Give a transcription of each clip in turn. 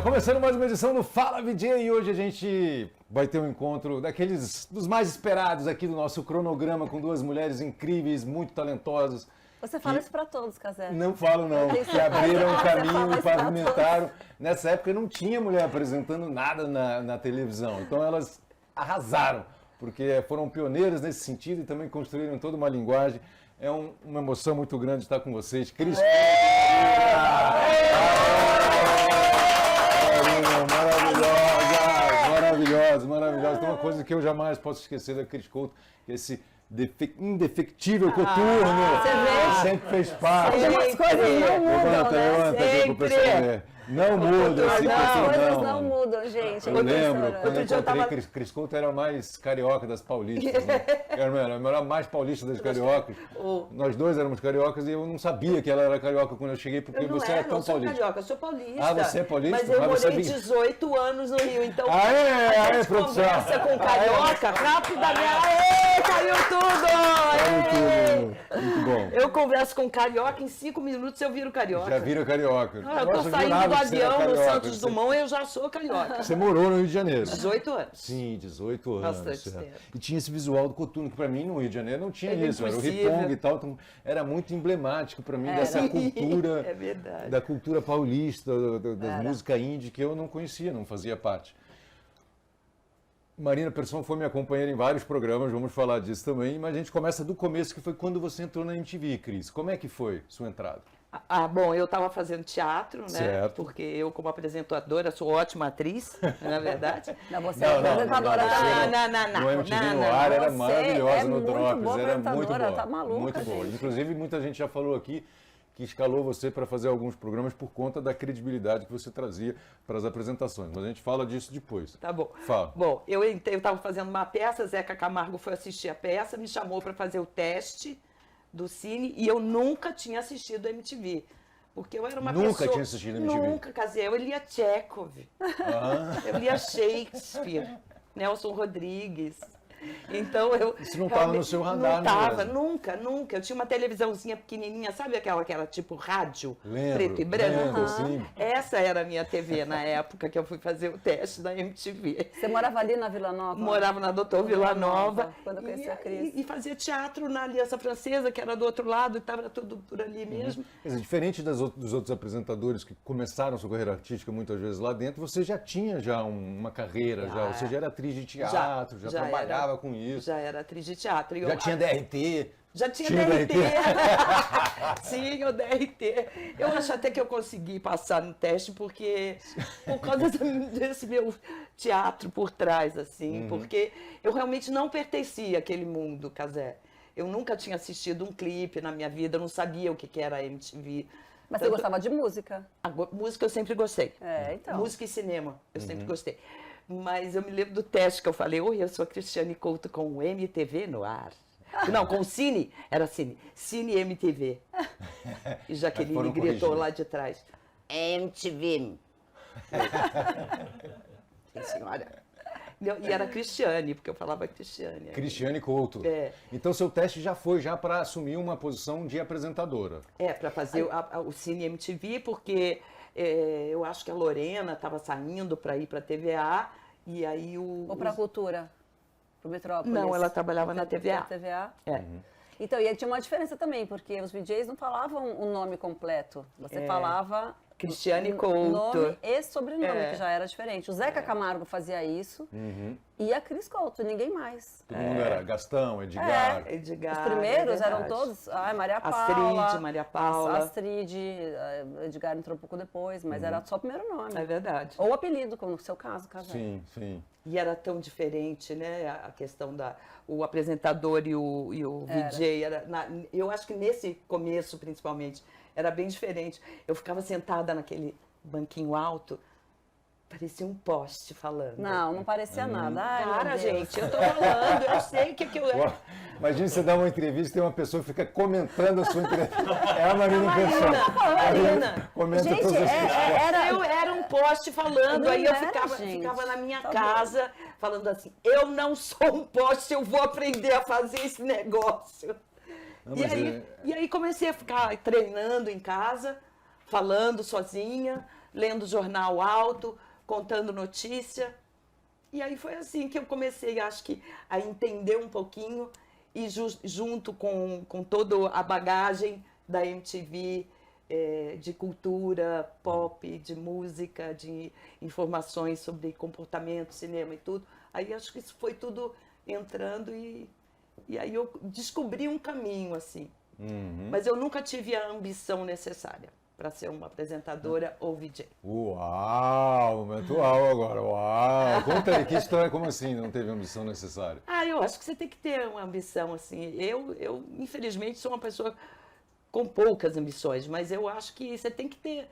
Tá começando mais uma edição do Fala VJ e hoje a gente vai ter um encontro dos mais esperados aqui do nosso cronograma com duas mulheres incríveis, muito talentosas. Você fala isso pra todos, Cazé. Não falo não, que abriram um caminho e pavimentaram. Nessa época não tinha mulher apresentando nada na televisão, então elas arrasaram, porque foram pioneiras nesse sentido e também construíram toda uma linguagem. É uma emoção muito grande estar com vocês. Cris maravilhosa. Tem uma coisa que eu jamais posso esquecer da Cris Couto, que é esse indefectível coturno. Você vê? Sempre fez parte. As coisas não mudam, Levanta aqui pro pessoal ver. Não muda. As coisas não mudam, gente. Eu lembro, quando eu encontrei Cris Couto, era mais carioca das paulistas. Né? Era mais paulista das cariocas. Nós dois éramos cariocas e eu não sabia que ela era carioca quando eu cheguei, porque você era tão paulista. Eu sou paulista. Ah, você é paulista? Mas eu morei 18 anos no Rio, então a gente produção. Conversa com carioca, rapidamente, caiu tudo! Muito bom. Eu converso com carioca, em 5 minutos eu viro carioca. Já vira carioca. Eu tô saindo do avião no Santos Dumont e eu já sou carioca. Você morou no Rio de Janeiro? 18 anos. Sim, 18 anos. Bastante tempo. E tinha esse visual do coturno, que para mim no Rio de Janeiro não tinha isso. Era o impossível. riponga e tal. Então era muito emblemático para mim dessa cultura, da cultura paulista, da música indie, que eu não conhecia, não fazia parte. Marina Persson foi minha companheira em vários programas, vamos falar disso também, mas a gente começa do começo, que foi quando você entrou na MTV, Cris. Como é que foi sua entrada? Bom, eu estava fazendo teatro, né? Certo. Porque eu, como apresentadora, sou ótima atriz, na verdade. Não, você é apresentadora também. O MTV no ar era maravilhosa no Drops, boa era muito boa. Tá maluca, muito boa. gente. Inclusive, muita gente já falou aqui que escalou você para fazer alguns programas por conta da credibilidade que você trazia para as apresentações. Mas a gente fala disso depois. Tá bom. Fala. Bom, eu estava fazendo uma peça, Zeca Camargo foi assistir a peça, me chamou para fazer o teste do Cine e eu nunca tinha assistido a MTV. Porque eu era uma pessoa... Nunca tinha assistido a MTV? Nunca, casei. Eu lia Chekhov, eu lia Shakespeare, Nelson Rodrigues. Então eu... Isso não estava no seu radar, não estava, nunca. Eu tinha uma televisãozinha pequenininha, sabe aquela que era tipo rádio, preto e branco? Sim. Essa era a minha TV na época que eu fui fazer o teste da MTV. Você morava ali na Vila Nova? Morava na Doutor Vila Nova. Quando eu conheci a Cris. E fazia teatro na Aliança Francesa, que era do outro lado, e estava tudo por ali mesmo. Quer dizer, diferente dos outros apresentadores que começaram sua carreira artística muitas vezes lá dentro, você já tinha uma carreira, você já era atriz de teatro, já trabalhava com isso. Já era atriz de teatro. Já tinha DRT. Já tinha DRT. Sim, o DRT. Eu acho até que eu consegui passar no teste por causa desse meu teatro por trás, assim, porque eu realmente não pertencia àquele mundo, Cazé. Eu nunca tinha assistido um clipe na minha vida, eu não sabia o que era a MTV. Mas você gostava de música? Música eu sempre gostei. Então. Música e cinema, eu sempre gostei. Mas eu me lembro do teste que eu falei, oi, eu sou a Cristiane Couto com o MTV no ar. Não, com o Cine, era Cine MTV. E Jaqueline gritou lá de trás, MTV. Senhora. E era Cristiane, porque eu falava Cristiane. Cristiane Couto. Então seu teste já foi para assumir uma posição de apresentadora. Para fazer o Cine MTV, porque eu acho que a Lorena estava saindo para ir para a TVA, e aí Ou para a Cultura? Pro Metrópolis? Não, ela trabalhava na TVA. Então, e aí tinha uma diferença também, porque os VJs não falavam o nome completo. Você falava... Cristiane Couto. Nome e sobrenome, que já era diferente. O Zeca Camargo fazia isso e a Cris Couto, ninguém mais. Todo mundo era Gastão, Edgar. Os primeiros eram todos... Maria Paula. Astrid, Maria Paula. Astrid, Edgar entrou um pouco depois, mas era só o primeiro nome. É verdade. Ou apelido, como no seu caso, Cazé. Sim. E era tão diferente, né? A questão o apresentador e o VJ. Eu acho que nesse começo, principalmente, era bem diferente. Eu ficava sentada naquele banquinho alto, parecia um poste falando. Não parecia nada. Para, gente, eu tô falando, eu sei que eu... Imagina você dar uma entrevista e tem uma pessoa que fica comentando a sua entrevista. É a Marina Persson. Marina. Comenta Gente, todas as coisas. Eu era um poste falando, Não aí eu era, ficava na minha casa falando assim, eu não sou um poste, eu vou aprender a fazer esse negócio. Não, e aí comecei a ficar treinando em casa, falando sozinha, lendo jornal alto, contando notícia. E aí foi assim que eu comecei, acho que, a entender um pouquinho e junto com toda a bagagem da MTV, de cultura, pop, de música, de informações sobre comportamento, cinema e tudo. Aí acho que isso foi tudo entrando e aí eu descobri um caminho, assim. Mas eu nunca tive a ambição necessária para ser uma apresentadora ou VJ. Uau, momento uau agora, uau. Conta aí, que história, como assim não teve a ambição necessária? Eu acho que você tem que ter uma ambição, assim. Eu infelizmente, sou uma pessoa com poucas ambições, mas eu acho que você tem que ter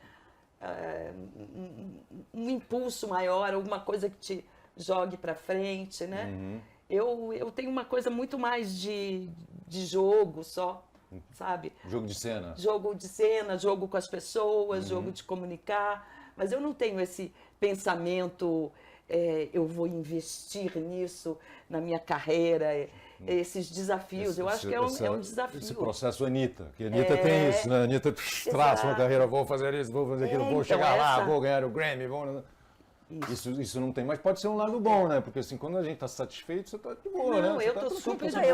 um impulso maior, alguma coisa que te jogue para frente, né? Eu tenho uma coisa muito mais de jogo só, sabe? Jogo de cena. Jogo de cena, jogo com as pessoas, jogo de comunicar, mas eu não tenho esse pensamento, eu vou investir nisso na minha carreira, esses desafios. Eu acho que é um desafio. Esse processo Anitta, que a Anitta tem isso, né? A Anitta traça uma carreira, vou fazer isso, vou fazer aquilo, vou então chegar lá, vou ganhar o Grammy, vou... Isso não tem, mas pode ser um lado bom, né? Porque assim, quando a gente está satisfeito, você está de boa, né? Não, eu tô super de boa.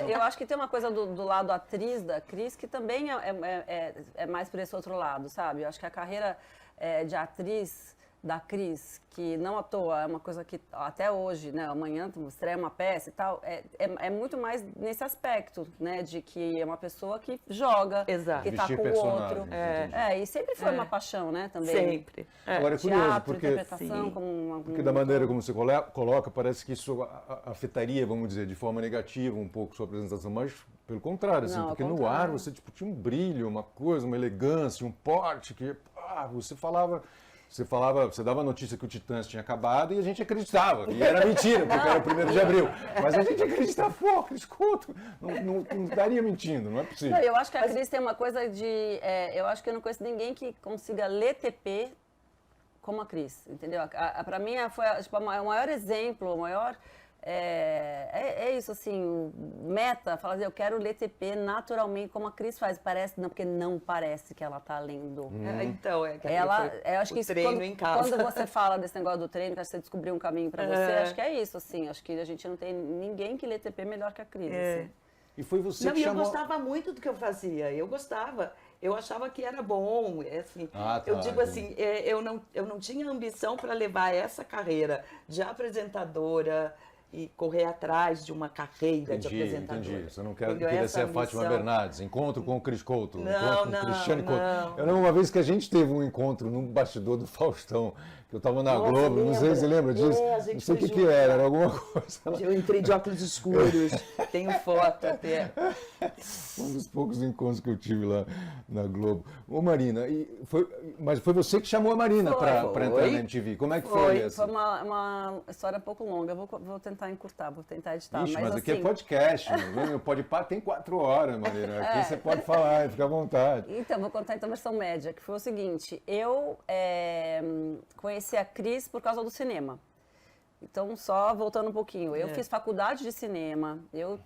Eu acho que tem uma coisa do lado atriz da Cris que também é mais por esse outro lado, sabe? Eu acho que a carreira de atriz da Cris, que não à toa é uma coisa que até hoje, né, amanhã estreia uma peça e tal, é muito mais nesse aspecto, né, de que é uma pessoa que joga, exato, que tá com o outro. E sempre foi uma paixão, né, também. Sempre. Agora é curioso, Teatro, porque, interpretação, porque da maneira como você coloca, parece que isso afetaria, vamos dizer, de forma negativa um pouco sua apresentação, mas pelo contrário, assim, Não, porque ao no contrário. ar você tipo, tinha um brilho, uma coisa, uma elegância, um porte, que você falava... Você dava a notícia que o Titãs tinha acabado e a gente acreditava. E era mentira, porque era o 1º de abril. Mas a gente acreditava, escuta, não estaria mentindo, não é possível. Não, eu acho que a Cris tem uma coisa de... eu acho que eu não conheço ninguém que consiga ler TP como a Cris, entendeu? Pra mim, foi tipo, o maior exemplo, o maior... É isso, assim, meta, falar assim, eu quero ler TP naturalmente, como a Cris faz. Parece, não, porque não parece que ela tá lendo. Então, eu acho que isso, treino em casa. quando você fala desse negócio do treino, que você descobriu um caminho pra você, acho que é isso, assim. Acho que a gente não tem ninguém que lê TP melhor que a Cris, assim. E foi você Não, que e eu chamou... gostava muito do que eu fazia, eu gostava. Eu achava que era bom, assim, eu digo assim, eu não tinha ambição para levar essa carreira de apresentadora e correr atrás de uma carreira de apresentadora. Entendi. Você não queria ser a Fátima Bernardes, encontro com o Cris Couto, encontro com o Cristiane Couto. Eu lembro uma vez que a gente teve um encontro num bastidor do Faustão, que eu estava na Globo, não sei se você lembra disso, não sei o que era alguma coisa. Eu entrei de óculos escuros, tenho foto até. Um dos poucos encontros que eu tive lá na Globo. Ô Marina, mas foi você que chamou a Marina para entrar na MTV, como é que foi essa? Foi uma história um pouco longa, eu vou tentar encurtar, vou tentar editar. Ixi, mas assim, aqui é podcast, o Podpah tem 4 horas, Marina, aqui você pode falar, fica à vontade. Então, vou contar então a versão média, que foi o seguinte, eu conheci a Cris por causa do cinema. Então, só voltando um pouquinho, eu fiz faculdade de cinema, eu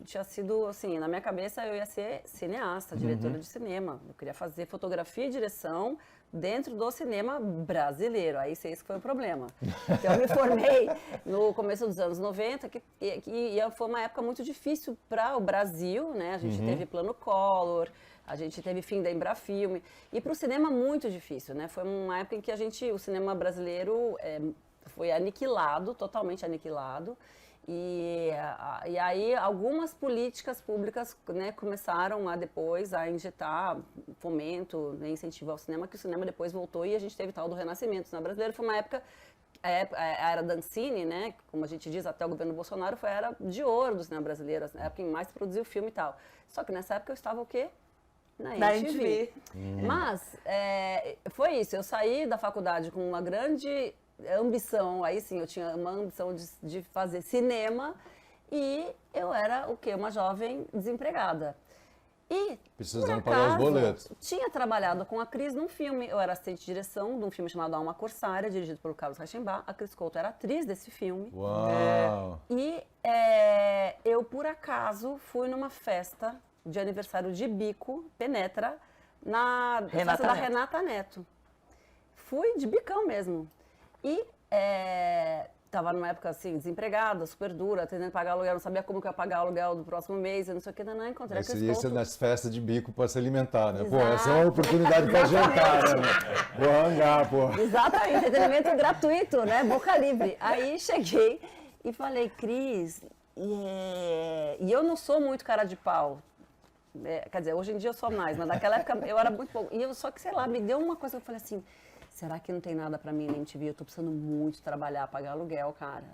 tinha sido, assim, na minha cabeça eu ia ser cineasta, diretora de cinema. Eu queria fazer fotografia e direção dentro do cinema brasileiro, aí sei que foi o problema. Então, eu me formei no começo dos anos 90, e foi uma época muito difícil para o Brasil, né? A gente teve Plano Collor, a gente teve fim da Embrafilme, e para o cinema muito difícil, né? Foi uma época em que o cinema brasileiro foi aniquilado, totalmente aniquilado, e aí algumas políticas públicas, né, começaram depois a injetar fomento, né, incentivo ao cinema, que o cinema depois voltou e a gente teve tal do renascimento. O cinema brasileiro foi uma época, a era Dancini, né, como a gente diz, até o governo Bolsonaro, foi a era de ouro do cinema brasileiro, a época em que mais produziu filme e tal. Só que nessa época eu estava o quê? Na MTV. Mas foi isso, eu saí da faculdade com uma grande ambição, aí sim, eu tinha uma ambição de fazer cinema e eu era o quê? Uma jovem desempregada. E, precisando pagar os boletos. Tinha trabalhado com a Cris num filme, eu era assistente de direção de um filme chamado Alma Corsária, dirigido pelo Carlos Reichenbach, a Cris Couto era atriz desse filme. Uau! E eu, por acaso, fui numa festa de aniversário de bico, Penetra, na festa da Renata Neto. fui de bicão mesmo. E tava numa época assim, desempregada, super dura, tentando pagar aluguel, não sabia como que eu ia pagar o aluguel do próximo mês, eu não sei o que, não encontrei aquele Isso nas festas de bico para se alimentar, né? Exato. Pô, essa é uma oportunidade para jantar, né? Vou hangar, pô. Exatamente, entretenimento gratuito, né? Boca livre. Aí cheguei e falei, Cris, e eu não sou muito cara de pau. Quer dizer, hoje em dia eu sou mais, mas naquela época eu era muito bom. E eu só que, sei lá, me deu uma coisa que eu falei assim, será que não tem nada pra mim na MTV? Eu tô precisando muito trabalhar, pagar aluguel, cara.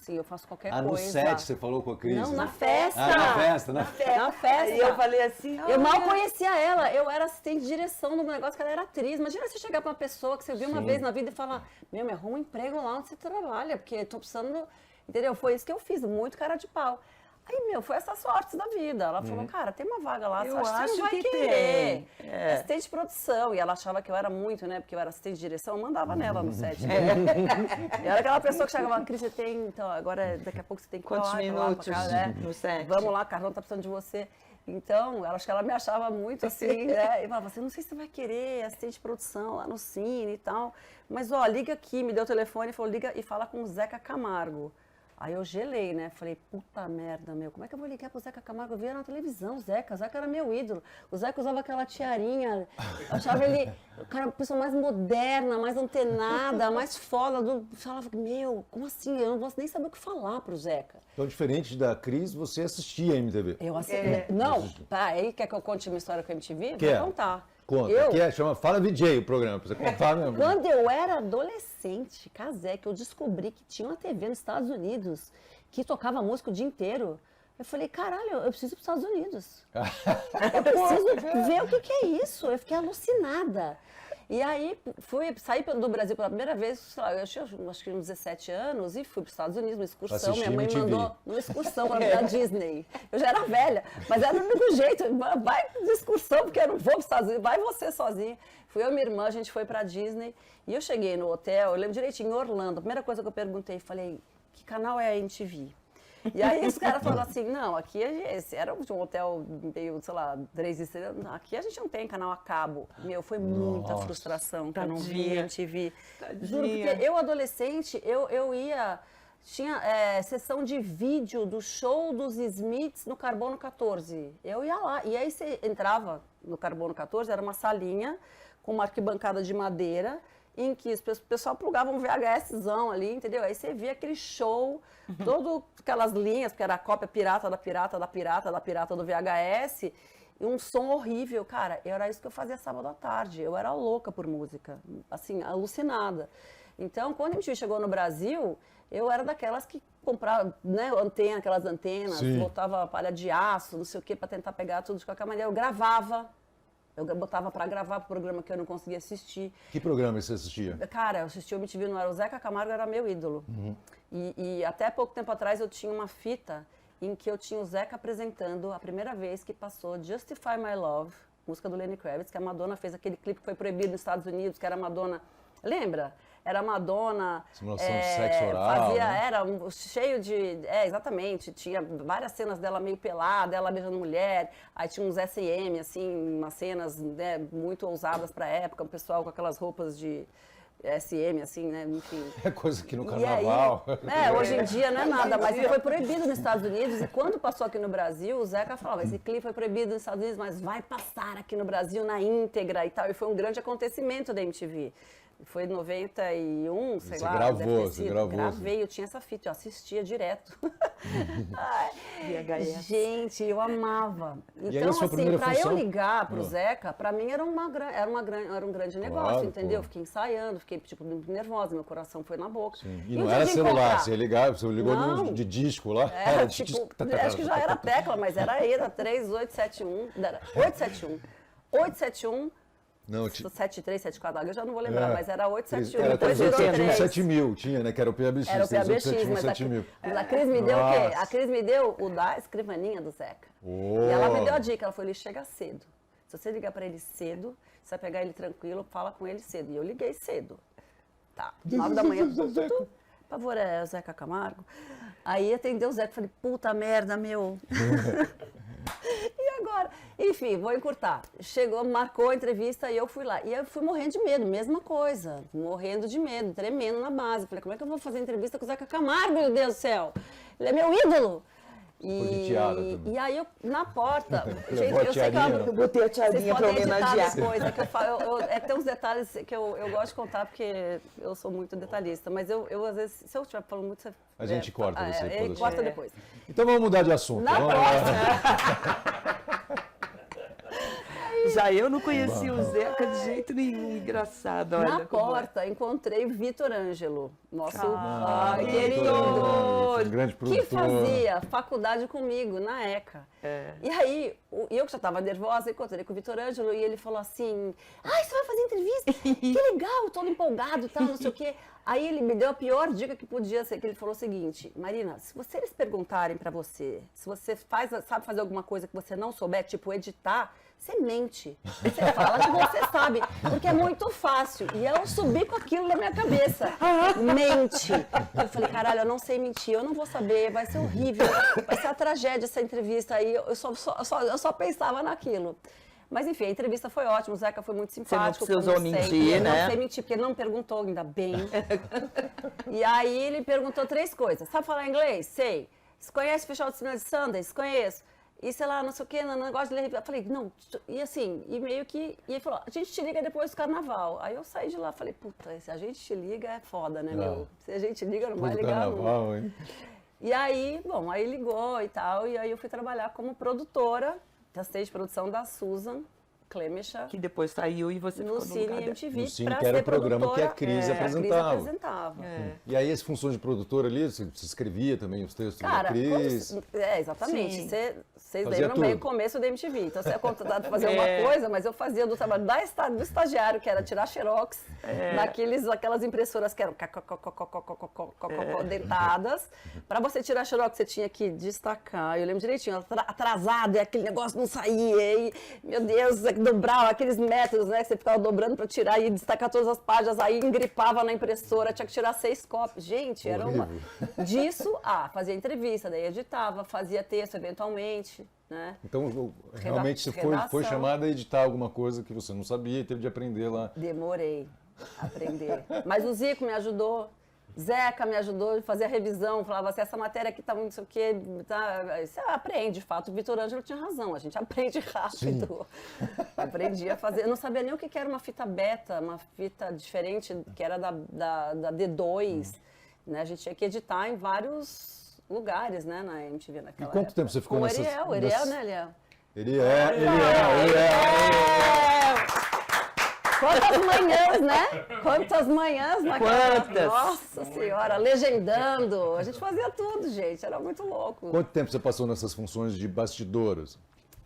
Eu faço qualquer coisa. No set você falou com a Cris? Não, né? na festa. Na festa. Na festa. E eu falei assim... Eu mal conhecia ela, eu era assistente de direção do negócio, que ela era atriz. Imagina você chegar pra uma pessoa que você viu uma vez na vida e falar, me arruma um emprego lá onde você trabalha, porque eu tô precisando... Entendeu? Foi isso que eu fiz, muito cara de pau. Aí, foi essas sortes da vida. Ela falou, cara, tem uma vaga lá, Eu acho que você não vai que querer. tem. Assistente de produção. E ela achava que eu era muito, né? Porque eu era assistente de direção, eu mandava nela no set. E era aquela pessoa que chegava, Cris, você tem, então, agora daqui a pouco você tem que ir Quantos lá, minutos no set? Vamos lá, Carlão tá precisando de você. Então, acho que ela me achava muito assim, né? E falava assim, não sei se você vai querer assistente de produção lá no Cine e tal. Mas, ó, liga aqui, me deu o telefone e falou, liga e fala com o Zeca Camargo. Aí eu gelei, né? Falei, puta merda, como é que eu vou ligar pro Zeca Camargo? Eu via na televisão, o Zeca era meu ídolo. O Zeca usava aquela tiarinha, eu achava ele, o cara, a pessoa mais moderna, mais antenada, mais foda. Falava, como assim? Eu não vou nem saber o que falar pro Zeca. Então, diferente da Cris, você assistia a MTV? Eu assisti. Não, aí quer que eu conte uma história com a MTV? Quer? Vou contar. Conta, chama Fala VJ o programa, pra você contar mesmo. Quando eu era adolescente, casé, que eu descobri que tinha uma TV nos Estados Unidos que tocava música o dia inteiro, eu falei, caralho, eu preciso ir para os Estados Unidos. Eu preciso ver o que é isso. Eu fiquei alucinada. E aí, saí do Brasil pela primeira vez, sei lá, eu tinha acho que uns 17 anos e fui para os Estados Unidos, uma excursão. Minha mãe mandou uma excursão para Disney. Eu já era velha, mas era o único jeito. Vai de excursão, porque eu não vou para os Estados Unidos, vai você sozinha. Fui eu e minha irmã, a gente foi para Disney. E eu cheguei no hotel, eu lembro direitinho, em Orlando. A primeira coisa que eu perguntei, falei, que canal é a MTV? E aí os caras falaram assim, não, aqui esse era um hotel meio, sei lá, 3 estrelas, aqui a gente não tem canal a cabo. Foi muita frustração que eu não vi MTV. Juro, porque eu, adolescente, eu ia... Tinha sessão de vídeo do show dos Smiths no Carbono 14. Eu ia lá, e aí você entrava no Carbono 14, era uma salinha com uma arquibancada de madeira, em que o pessoal plugava um VHSzão ali, entendeu? Aí você via aquele show, todas aquelas linhas, porque era a cópia pirata da pirata da pirata da pirata do VHS, e um som horrível. Cara, era isso que eu fazia sábado à tarde. Eu era louca por música, assim, alucinada. Então, quando a MTV chegou no Brasil, eu era daquelas que comprava, né, aquelas antenas, botava palha de aço, não sei o quê, para tentar pegar tudo de qualquer maneira. Eu gravava. Eu botava pra gravar pro programa que eu não conseguia assistir. Que programa você assistia? Cara, eu assistia o MTV, não era o Zeca Camargo, era meu ídolo. E até pouco tempo atrás eu tinha uma fita em que eu tinha o Zeca apresentando a primeira vez que passou Justify My Love, música do Lenny Kravitz, que a Madonna fez aquele clipe que foi proibido nos Estados Unidos, que era a Madonna... Lembra? Era a Madonna... Simulação de sexo oral, né? Era cheio de... exatamente. Tinha várias cenas dela meio pelada, ela beijando mulher. Aí tinha uns S&M, assim, umas cenas, né, muito ousadas pra época. O pessoal com aquelas roupas de S&M, assim, né? Enfim. É coisa que no carnaval... Aí, hoje em dia não é nada, mas foi proibido nos Estados Unidos. E quando passou aqui no Brasil, o Zeca falava, esse clipe foi proibido nos Estados Unidos, mas vai passar aqui no Brasil na íntegra e tal. E foi um grande acontecento da MTV. Foi em 91, sei lá. Você gravou. Gravei, eu tinha essa fita, eu assistia direto. Ai, gente, eu amava. Então, assim, pra eu ligar pro Zeca, pra mim era um grande negócio, entendeu? Fiquei ensaiando, fiquei, tipo, nervosa, meu coração foi na boca. E não era celular, você ligou de disco lá? Era, tipo, acho que já era tecla, mas era 3871, 871. Não, 73, 74, eu já não vou lembrar, mas era 871. Era depois virou 3. 7000, tinha, né? Que era o PABX. Era o PABX, mas a Cris me deu o quê? A Cris me deu o da escrivaninha do Zeca. E ela me deu a dica, ela falou, ele chega cedo. Se você ligar pra ele cedo, você vai pegar ele tranquilo, fala com ele cedo. E eu liguei cedo. Tá, 9 da manhã, por favor, é o Zeca Camargo. Aí atendeu o Zeca, falei, puta merda, meu. E agora? embora. Enfim, vou encurtar. Chegou, marcou a entrevista e eu fui lá. E eu fui morrendo de medo, mesma coisa. Morrendo de medo, tremendo na base. Falei, como é que eu vou fazer entrevista com o Zeca Camargo, meu Deus do céu? Ele é meu ídolo. E aí, na porta, gente, eu sei que eu botei a tiarinha para homenagear. Coisa que eu falo, tem uns detalhes que eu gosto de contar, porque eu sou muito detalhista, mas eu às vezes, se eu estiver falando muito, você... A gente corta você. Corta depois. Então vamos mudar de assunto. Na vamos porta... Já eu não conhecia o Zeca de jeito nenhum, engraçado. Olha, na porta, encontrei o Vitor Ângelo, nosso querido, um grande produtor. que fazia faculdade comigo na ECA. E aí, eu que já estava nervosa, encontrei com o Vitor Ângelo e ele falou assim, ai, você vai fazer entrevista? Que legal, todo empolgado e tal, não sei o quê. Aí ele me deu a pior dica que podia ser, que ele falou o seguinte, Marina, se eles perguntarem para você, se você sabe fazer alguma coisa que você não souber, tipo editar, você mente. Você fala que você sabe, porque é muito fácil. E eu subi com aquilo na minha cabeça. Mente. Eu falei, caralho, eu não sei mentir, eu não vou saber, vai ser horrível, vai ser a tragédia essa entrevista. Aí eu só pensava naquilo. Mas enfim, a entrevista foi ótima, o Zeca foi muito simpático. Você não precisou mentir, né? Eu não sei mentir, porque ele não perguntou, ainda bem. E aí ele perguntou 3 coisas. Sabe falar inglês? Sei. Você conhece o Festival de Cinema de Sundance? Conheço. E sei lá, não sei o quê, não gosto de ler revista. Eu falei, não, e assim, e meio que... E ele falou, a gente te liga depois do carnaval. Aí eu saí de lá, falei, puta, se a gente te liga é foda, né, meu? Se a gente liga, não vai ligar carnaval, hein? E aí, bom, aí ligou e tal, e aí eu fui trabalhar como produtora, testei de produção da Susan Clemecha. Que depois saiu e você ficou no Cine MTV. No Cine, que era o programa que a Cris apresentava. E aí, as funções de produtora ali, você escrevia também os textos da Cris? Exatamente. Vocês lembram bem o começo da MTV. Então, você é contratado para fazer uma coisa, mas eu fazia do trabalho do estagiário, que era tirar xerox, aquelas impressoras que eram dentadas. Para você tirar xerox, você tinha que destacar. Eu lembro direitinho, atrasado, e aquele negócio não saía. E, meu Deus, dobrar aqueles métodos, né? Que você ficava dobrando para tirar e destacar todas as páginas, aí engripava na impressora, tinha que tirar 6 cópias. Gente, era uma... Disso, fazia entrevista, daí editava, fazia texto eventualmente, né? Então, realmente você foi chamada a editar alguma coisa que você não sabia e teve de aprender lá. Demorei a aprender. Mas o Zico me ajudou. Zeca me ajudou a fazer a revisão, falava assim, essa matéria aqui tá muito não sei o quê, tá... Você aprende, de fato, o Vitor Ângelo tinha razão, a gente aprende rápido. Aprendi a fazer, eu não sabia nem o que era uma fita beta, uma fita diferente, que era da D2, né? A gente tinha que editar em vários lugares, né, na MTV naquela época. E quanto tempo você ficou nessa... Ariel, né, Ariel? Ariel. Quantas manhãs, né? Quantas manhãs naquela... Quantas? Nossa Senhora, legendando. A gente fazia tudo, gente. Era muito louco. Quanto tempo você passou nessas funções de bastidoras?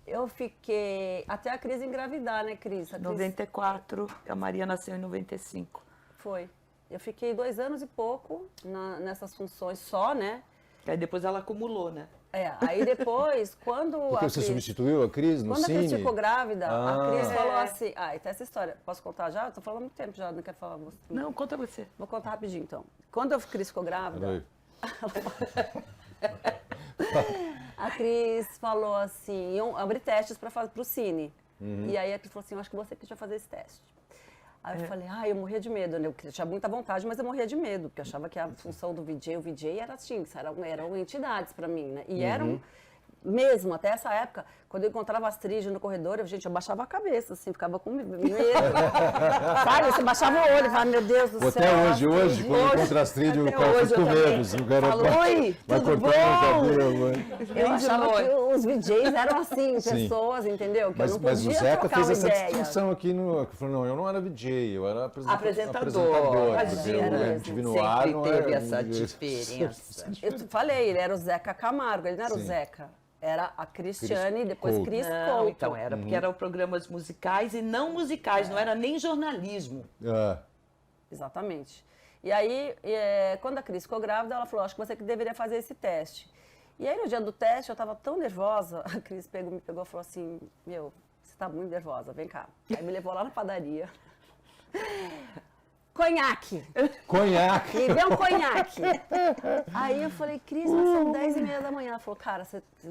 Eu fiquei... Até a Cris engravidar, né, Cris? 94, a Maria nasceu em 95. Foi. Eu fiquei 2 anos e pouco nessas funções só, né? Aí depois ela acumulou, né? Aí depois, quando Porque você substituiu a Cris no Cine? Quando a Cris ficou grávida, a Cris falou assim... e tem essa história. Posso contar já? Tô falando há muito tempo já, não quero falar. Não, conta você. Vou contar rapidinho, então. Quando a Cris ficou grávida... A Cris falou assim, iam abrir testes para o Cine. E aí a Cris falou assim, eu acho que você que vai fazer esse teste. Aí eu falei, eu morria de medo, né? Eu tinha muita vontade, mas eu morria de medo, porque eu achava que a função do VJ, o VJ era assim, eram entidades para mim, né? E eram, mesmo, até essa época, quando eu encontrava Astrid no corredor, eu baixava a cabeça, assim, ficava com medo. Sabe? Você baixava o olho e falava, meu Deus do céu. Até hoje, quando eu encontro a Astrid, eu fico com medo. O cara vai cortando o cabelo. Eu achava que os VJs eram assim, pessoas, entendeu? Que mas, eu não podia o Zeca fez essa ideia. distinção aqui no... Falou, não, eu não era VJ, eu era apresentador. Imagina, sempre teve essa diferença. Eu falei, ele era o Zeca Camargo, ele não era o Zeca. Era a Cristiane, depois Cris Couto. Então era, porque eram programas musicais e não musicais, não era nem jornalismo. Exatamente. E aí, quando a Cris ficou grávida, ela falou, acho que você que deveria fazer esse teste. E aí, no dia do teste, eu estava tão nervosa, a Cris me pegou e falou assim, meu, você está muito nervosa, vem cá. Aí me levou lá na padaria. conhaque. Conhaque. Me vê um conhaque. Aí eu falei, Cris, mas são 10h30 da manhã. Ela falou, cara,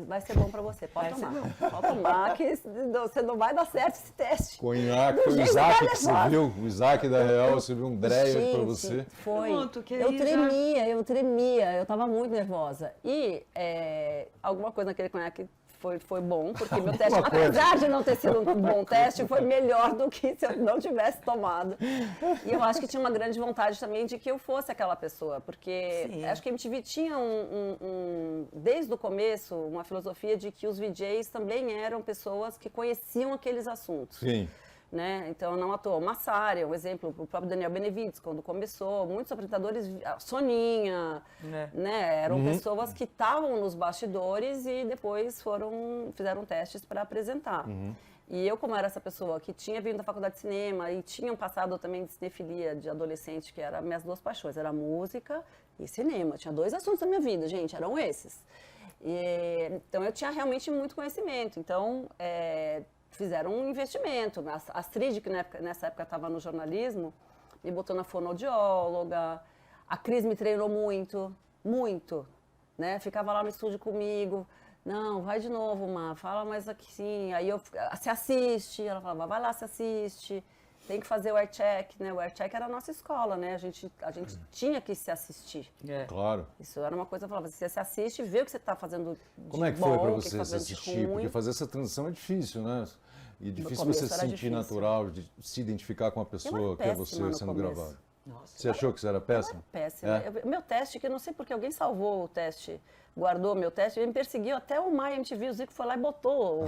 vai ser bom pra você, pode tomar. Pode tomar, que você não vai dar certo esse teste. Conhaque, Do foi o jeito Isaac que que você viu. O Isaac da Real, você viu um dreyer pra Gente, você. Foi. Pronto, que eu aí tremia, eu tava muito nervosa. E alguma coisa naquele conhaque foi bom, porque meu teste, Alguma coisa. apesar de não ter sido um bom teste, foi melhor do que se eu não tivesse tomado. E eu acho que tinha uma grande vontade também de que eu fosse aquela pessoa, porque Sim. acho que a MTV tinha desde o começo, uma filosofia de que os VJs também eram pessoas que conheciam aqueles assuntos. Sim. Né? Então, não à toa, o Massari é um exemplo, o próprio Daniel Benevides, quando começou, muitos apresentadores, a Soninha, né? Eram pessoas que estavam nos bastidores e depois fizeram testes para apresentar. E eu, como era essa pessoa que tinha vindo da faculdade de cinema e tinham passado também de cinefilia de adolescente, que eram minhas duas paixões, era música e cinema. Tinha 2 assuntos na minha vida, gente, eram esses. Então, eu tinha realmente muito conhecimento. Então, fizeram um investimento. A Astrid, que nessa época estava no jornalismo, me botou na fonoaudióloga. A Cris me treinou muito, muito. Né? Ficava lá no estúdio comigo. Não, vai de novo, Má, fala mais aqui sim. Aí se assiste. Ela falava, vai lá, se assiste. Tem que fazer o aircheck, né? O aircheck era a nossa escola, né? A gente tinha que se assistir. Claro. Isso era uma coisa que eu falava, você se assiste, vê o que você está fazendo de Como é que bom, foi para o que você tá se fazendo de assistir? ruim. Porque fazer essa transição é difícil, né? E é difícil começo você se era sentir difícil. natural, de se identificar com a pessoa que é péssima você no sendo começo. gravado. Nossa. Você achou que você era péssimo? Péssima. Meu teste, que eu não sei porque alguém salvou o teste, guardou meu teste, ele me perseguiu até o My MTV, o Zico foi lá e botou.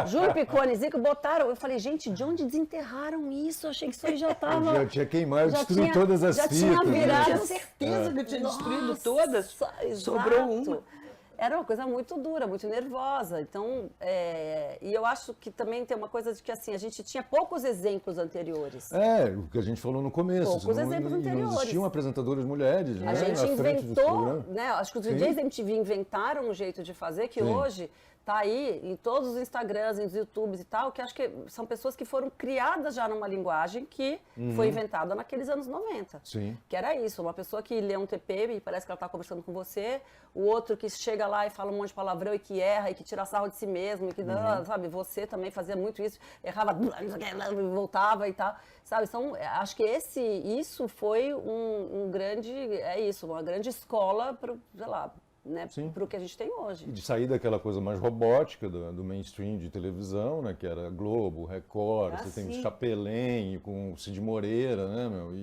Júlio Picone e Zico botaram. Eu falei, gente, de onde desenterraram isso? Eu achei que isso aí já estava... Já tinha queimado, já destruiu tinha- todas as já fitas. tinha né? virado- Tinha certeza que eu tinha destruído todas. Nossa, Sobrou exato. uma. Era uma coisa muito dura, muito nervosa. Então, e eu acho que também tem uma coisa de que assim, a gente tinha poucos exemplos anteriores. O que a gente falou no começo. Poucos exemplos não anteriores. existiam apresentadoras mulheres, né? A gente na frente dos inventou, programas. né? Acho que os Sim. DJs da MTV inventaram um jeito de fazer que Sim. hoje tá aí em todos os Instagrams, nos YouTubes e tal, que acho que são pessoas que foram criadas já numa linguagem que foi inventada naqueles anos 90. Sim. Que era isso, uma pessoa que lê um TP e parece que ela está conversando com você, o outro que chega lá e fala um monte de palavrão e que erra e que tira sarro de si mesmo, e que, sabe, você também fazia muito isso, errava, voltava e tal, sabe? Então, acho que isso foi uma grande escola para, sei lá, né, para o que a gente tem hoje. E de sair daquela coisa mais robótica do mainstream de televisão, né? Que era Globo, Record, você tem sim. Chapelin com o Cid Moreira, né, meu?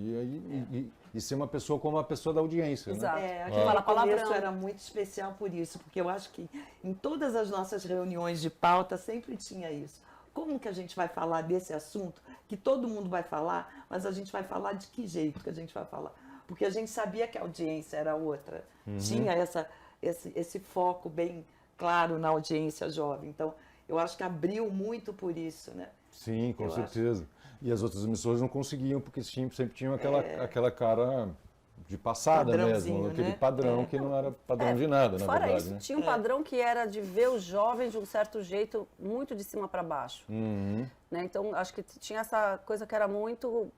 E ser uma pessoa como a pessoa da audiência, Exato. né? Aquele Fala começo palavrão. era muito especial por isso, porque eu acho que em todas as nossas reuniões de pauta sempre tinha isso. Como que a gente vai falar desse assunto, que todo mundo vai falar, mas a gente vai falar de que jeito que a gente vai falar? Porque a gente sabia que a audiência era outra, tinha esse foco bem claro na audiência jovem. Então, eu acho que abriu muito por isso, né? Sim, com Eu certeza. E as outras emissoras não conseguiam, porque sempre tinham aquela cara de passada Padrãozinho, mesmo, aquele né? padrão que não era padrão de nada, na Fora verdade. isso, né? tinha um padrão que era de ver os jovens de um certo jeito, muito de cima para baixo. Né? Então, acho que tinha essa coisa que era muito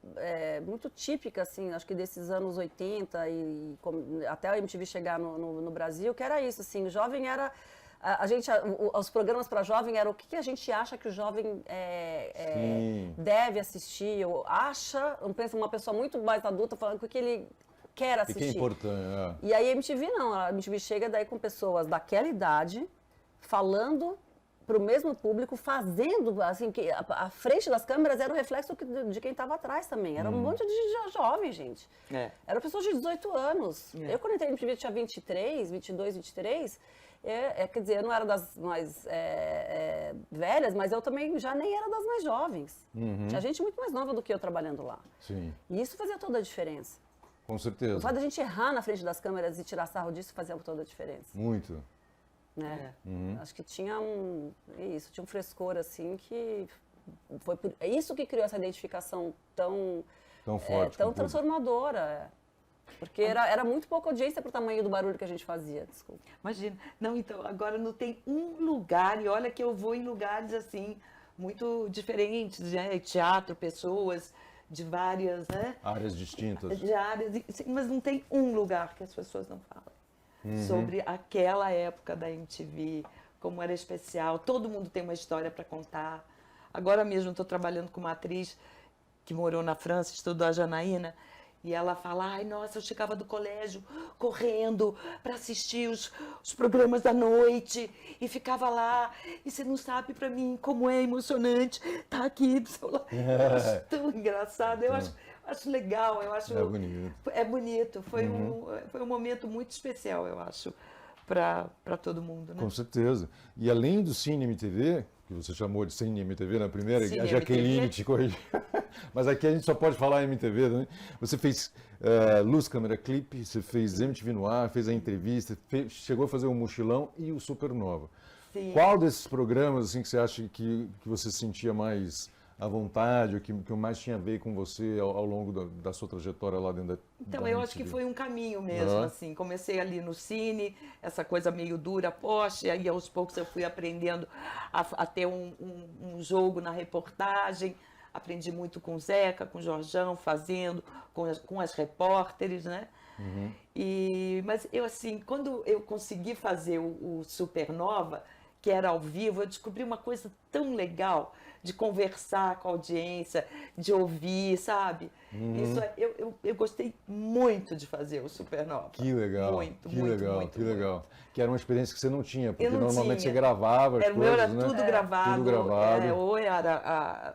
típica, assim, acho que desses anos 80 até a MTV chegar no Brasil, que era isso, assim, o jovem era... os programas para jovem eram o que a gente acha que o jovem deve assistir, ou acha, uma pessoa muito mais adulta falando o que ele quer O assistir. que é importante? E aí a MTV não, a MTV chega daí com pessoas daquela idade, falando para o mesmo público, fazendo, assim, que a frente das câmeras era o reflexo de quem estava atrás também. Era um monte de jovem, gente. Eram pessoas de 18 anos. Eu, quando entrei na MTV, tinha 23, 22, 23. Quer dizer, eu não era das mais velhas, mas eu também já nem era das mais jovens. Tinha gente muito mais nova do que eu trabalhando lá. Sim, E isso fazia toda a diferença. com O certeza. fato da gente errar na frente das câmeras e tirar sarro disso fazia toda a diferença. Muito. Né? Acho que tinha um frescor assim que foi isso que criou essa identificação tão forte. tão com tudo. transformadora. Porque era muito pouca audiência para o tamanho do barulho que a gente fazia, desculpa. Imagina. Não, então, agora não tem um lugar, e olha que eu vou em lugares assim, muito diferentes, né? Teatro, pessoas de várias, né? Áreas distintas. De áreas, mas não tem um lugar que as pessoas não falam sobre aquela época da MTV, como era especial. Todo mundo tem uma história para contar. Agora mesmo estou trabalhando com uma atriz que morou na França, estudou a Janaína, e ela fala, ai, nossa, eu chegava do colégio correndo para assistir os programas da noite e ficava lá. E você não sabe para mim como é emocionante estar aqui do seu lado. Eu acho tão engraçado, eu acho legal, eu acho... É bonito. É bonito, foi um momento muito especial, eu acho, para todo mundo, né? Com certeza. E além do Cine MTV, que você chamou de Cine MTV na primeira, Cine a Jaqueline MTV. te corrigiu. Mas aqui a gente só pode falar MTV também. Você fez Luz, Câmera, Clipe, você fez MTV Noir, fez a entrevista, chegou a fazer o Mochilão e o Supernova. Sim. Qual desses programas assim, que você acha que você sentia mais à vontade, ou que mais tinha a ver com você ao longo da sua trajetória lá dentro da Então, da eu acho MTV? que foi um caminho mesmo, assim. Comecei ali no cine, essa coisa meio dura, poxa, e aí aos poucos eu fui aprendendo a ter um jogo na reportagem. Aprendi muito com o Zeca, com o Jorjão, fazendo, com as repórteres, né? Mas eu, assim, quando eu consegui fazer o Supernova, que era ao vivo, eu descobri uma coisa tão legal de conversar com a audiência, de ouvir, sabe? Isso, eu gostei muito de fazer o Supernova. Que legal, Muito, que muito, legal, muito, que legal. Que era uma experiência que você não tinha, porque Eu não normalmente tinha. você gravava as O meu coisas, era né? tudo gravado. Tudo gravado. Ou era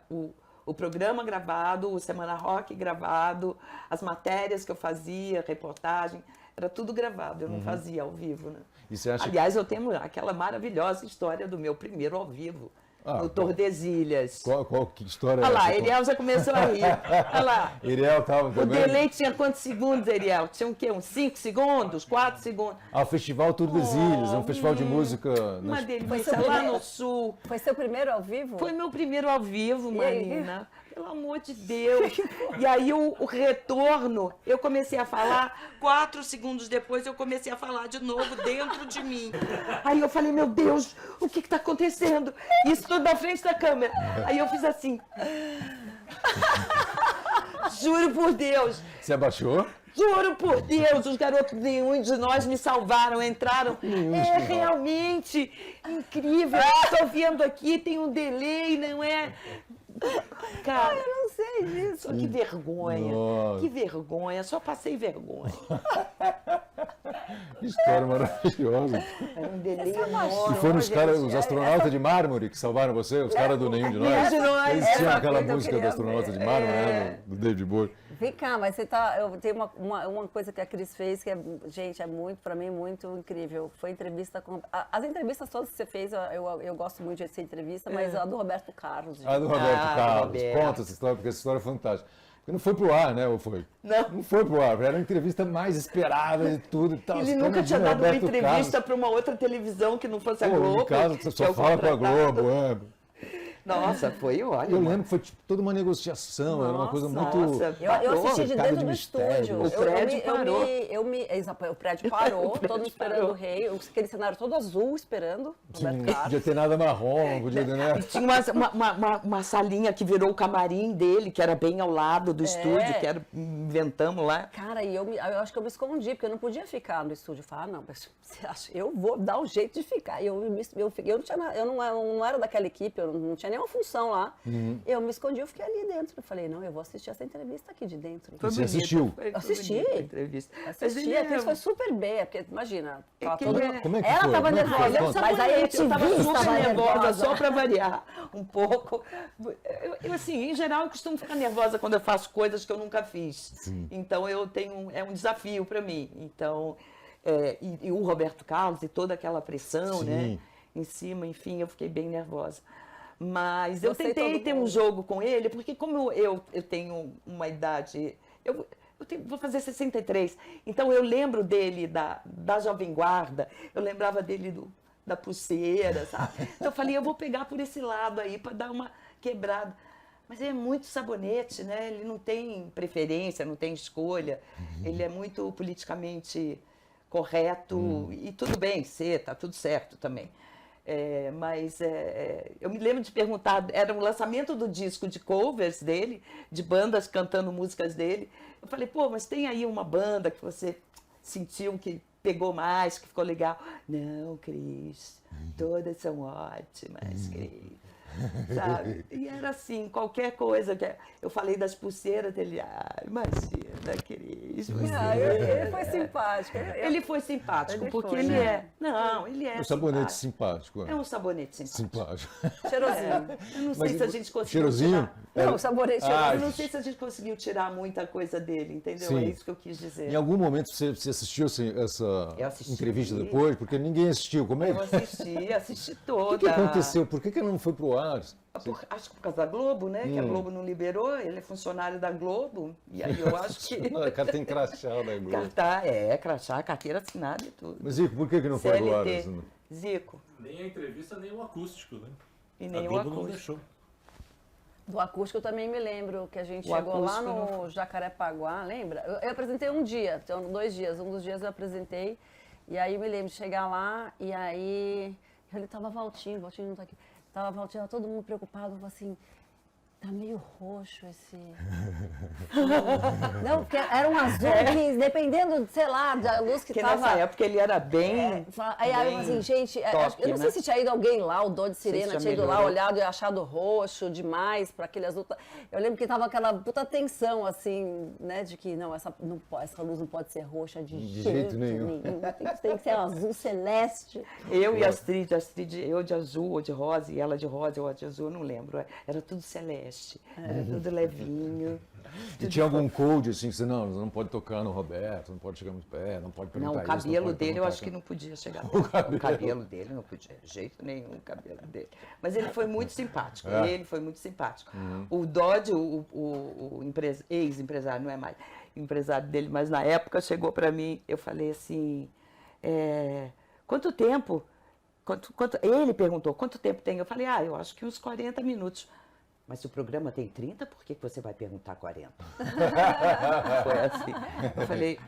o programa gravado, o Semana Rock gravado, as matérias que eu fazia, reportagem, era tudo gravado, eu não fazia ao vivo, né? E você acha Aliás, eu tenho aquela maravilhosa história do meu primeiro ao vivo, no Tordesilhas. que história Olha é lá, essa? Eriel já começou a rir. Olha lá. Iriel estava O também? delay tinha quantos segundos, Eriel? Tinha o quê? Uns 5 segundos? 4 segundos? Ah, o Festival Tordesilhas, é um festival de música... Uma delícia, seu lá primeiro- no sul. Foi seu primeiro ao vivo? Foi meu primeiro ao vivo, E aí? Marina. Pelo amor de Deus. E aí o retorno, eu comecei a falar, 4 segundos depois eu comecei a falar de novo dentro de mim. Aí eu falei, meu Deus, o que está acontecendo? Isso tudo na frente da câmera. Aí eu fiz assim. Juro por Deus. Você abaixou? Juro por Deus, os garotos nenhum de nós me salvaram, entraram. É realmente incrível. Estou vendo aqui, tem um delay, não é? Cara, Eu não sei disso. que vergonha. Nossa. Que vergonha, só passei vergonha. Que história maravilhosa. Era um delay E enorme. foram os caras, os gente, astronautas de mármore que salvaram você, os caras do Nenhum de Nós. Nenhum de Nós. Eles tinham Essa aquela coisa eu música do queria astronauta ver. de mármore, né, do David Bowie. Vem cá, mas você tá. Eu tenho uma coisa que a Cris fez que é, gente, é muito, pra mim, muito incrível. Foi entrevista com. As entrevistas todas que você fez, eu gosto muito dessa entrevista, mas a do Roberto Carlos. gente. A do Roberto Ah, Carlos. Roberto. Conta essa história, porque essa história é fantástica. Porque não foi pro ar, né? Ou foi? Não. Não foi pro ar. Era a entrevista mais esperada de tudo e tal. Ele Você nunca imagina tinha dado uma Roberto entrevista Carlos. para uma outra televisão que não fosse a Pô, Globo. em casa você que é só o fala com a contratado. Globo, é. Nossa, foi ótimo. Eu lembro que foi tipo, toda uma negociação, era uma coisa muito... Nossa, Eu assisti de Cara dentro de do mistério. estúdio. O prédio parou. O prédio parou, O prédio todo mundo esperando parou. o rei, aquele cenário todo azul esperando o Roberto Não Carlos. podia ter nada marrom, não podia ter nada... Tinha uma salinha que virou o camarim dele, que era bem ao lado do estúdio, que era, inventamos lá. Cara, e eu acho que eu me escondi, porque eu não podia ficar no estúdio. Eu falei, ah, não, mas você acha, eu vou dar um jeito de ficar. E eu não tinha eu não era daquela equipe, eu não tinha nenhuma função lá. Eu me escondi, eu fiquei ali dentro. Eu falei, não, eu vou assistir essa entrevista aqui de dentro. Foi Você bonito, assistiu? foi Assisti. bonita a entrevista. Mas Assisti, ele a Cris é- foi super bem, porque imagina, tava que todo ele mundo- é- Como é que ela foi? tava Como é que foi? nervosa, Conta. mas a eu MTV estava super estava nervosa, só para variar um pouco. Eu, assim, em geral, eu costumo ficar nervosa quando eu faço coisas que eu nunca fiz. Então, é um desafio para mim. Então, e o Roberto Carlos e toda aquela pressão, Sim. né? Em cima, enfim, eu fiquei bem nervosa. Mas eu Você e tentei todo ter um mundo. jogo com ele, porque como eu tenho uma idade... vou fazer 63, então eu lembro dele da Jovem Guarda, eu lembrava dele da pulseira, sabe? Então eu falei, eu vou pegar por esse lado aí para dar uma quebrada. Mas ele é muito sabonete, né? Ele não tem preferência, não tem escolha, ele é muito politicamente correto, e tudo bem ser, tá tudo certo também. Eu me lembro de perguntar, era o lançamento do disco de covers dele, de bandas cantando músicas dele. Eu falei, pô, mas tem aí uma banda que você sentiu que pegou mais, que ficou legal? Não, Cris, todas são ótimas, Cris. Sabe? E era assim, qualquer coisa. Eu falei das pulseiras dele, imagina, Cris. Ele foi simpático. Ele foi simpático, Ele porque foi, ele né? é. Não, ele é. Um sabonete simpático. É um sabonete simpático. Cheirosinho. Eu não sei Mas se a gente conseguiu. cheirosinho? Não, o sabonete cheirosinho. Eu não sei se a gente conseguiu tirar muita coisa dele, entendeu? Sim. É isso que eu quis dizer. Em algum momento você assistiu essa Eu assisti. entrevista depois? Porque ninguém assistiu. Como é Eu assisti O toda. que aconteceu? Por que não foi pro ar? Acho que por causa da Globo, né? Que a Globo não liberou, ele é funcionário da Globo. E aí eu acho que. O cara tem crachá da Globo. Crachá, carteira assinada e tudo. Mas Zico, por que não foi pro ar? CLT. Zico. Nem a entrevista, nem o acústico, né? E A nem o Globo não acústico. deixou. Do acústico eu também me lembro que a gente O chegou lá acústico no Jacarepaguá, lembra? Eu apresentei um dia, então 2 dias. Um dos dias eu apresentei e aí me lembro de chegar lá e aí ele tava Valtinho não tá aqui. Tava Valtinho, todo mundo preocupado, falou assim, tá meio roxo esse... Não, porque era um azul que, dependendo, sei lá, da luz que Porque tava... nessa época ele era bem. Aí eu assim, gente, top, eu não sei né? se tinha ido alguém lá, o Dó de Sirena já tinha ido lá, melhorou. olhado e achado roxo demais para aquele azul. Eu lembro que tava aquela puta tensão, assim, né, de que não, essa luz não pode ser roxa de jeito nenhum. Tem que ser um azul celeste. Eu e a Astrid, eu de azul ou de rosa, e ela de rosa ou de azul, eu não lembro. Era tudo celeste, era tudo levinho. E tinha algum code assim, que você não pode tocar no Roberto, não pode chegar muito perto, não pode Não, perguntar o isso, cabelo pode dele eu perguntar acho que aquilo. não podia chegar perto. O cabelo dele não podia, de jeito nenhum, o cabelo dele. Mas ele foi muito simpático, ele foi muito simpático. O Dodge, o ex-empresário, não é mais empresário dele, mas na época chegou para mim, eu falei assim, quanto tempo? Ele perguntou, quanto tempo tem? Eu falei, eu acho que uns 40 minutos. Mas se o programa tem 30, por que você vai perguntar 40? Foi assim. Eu falei,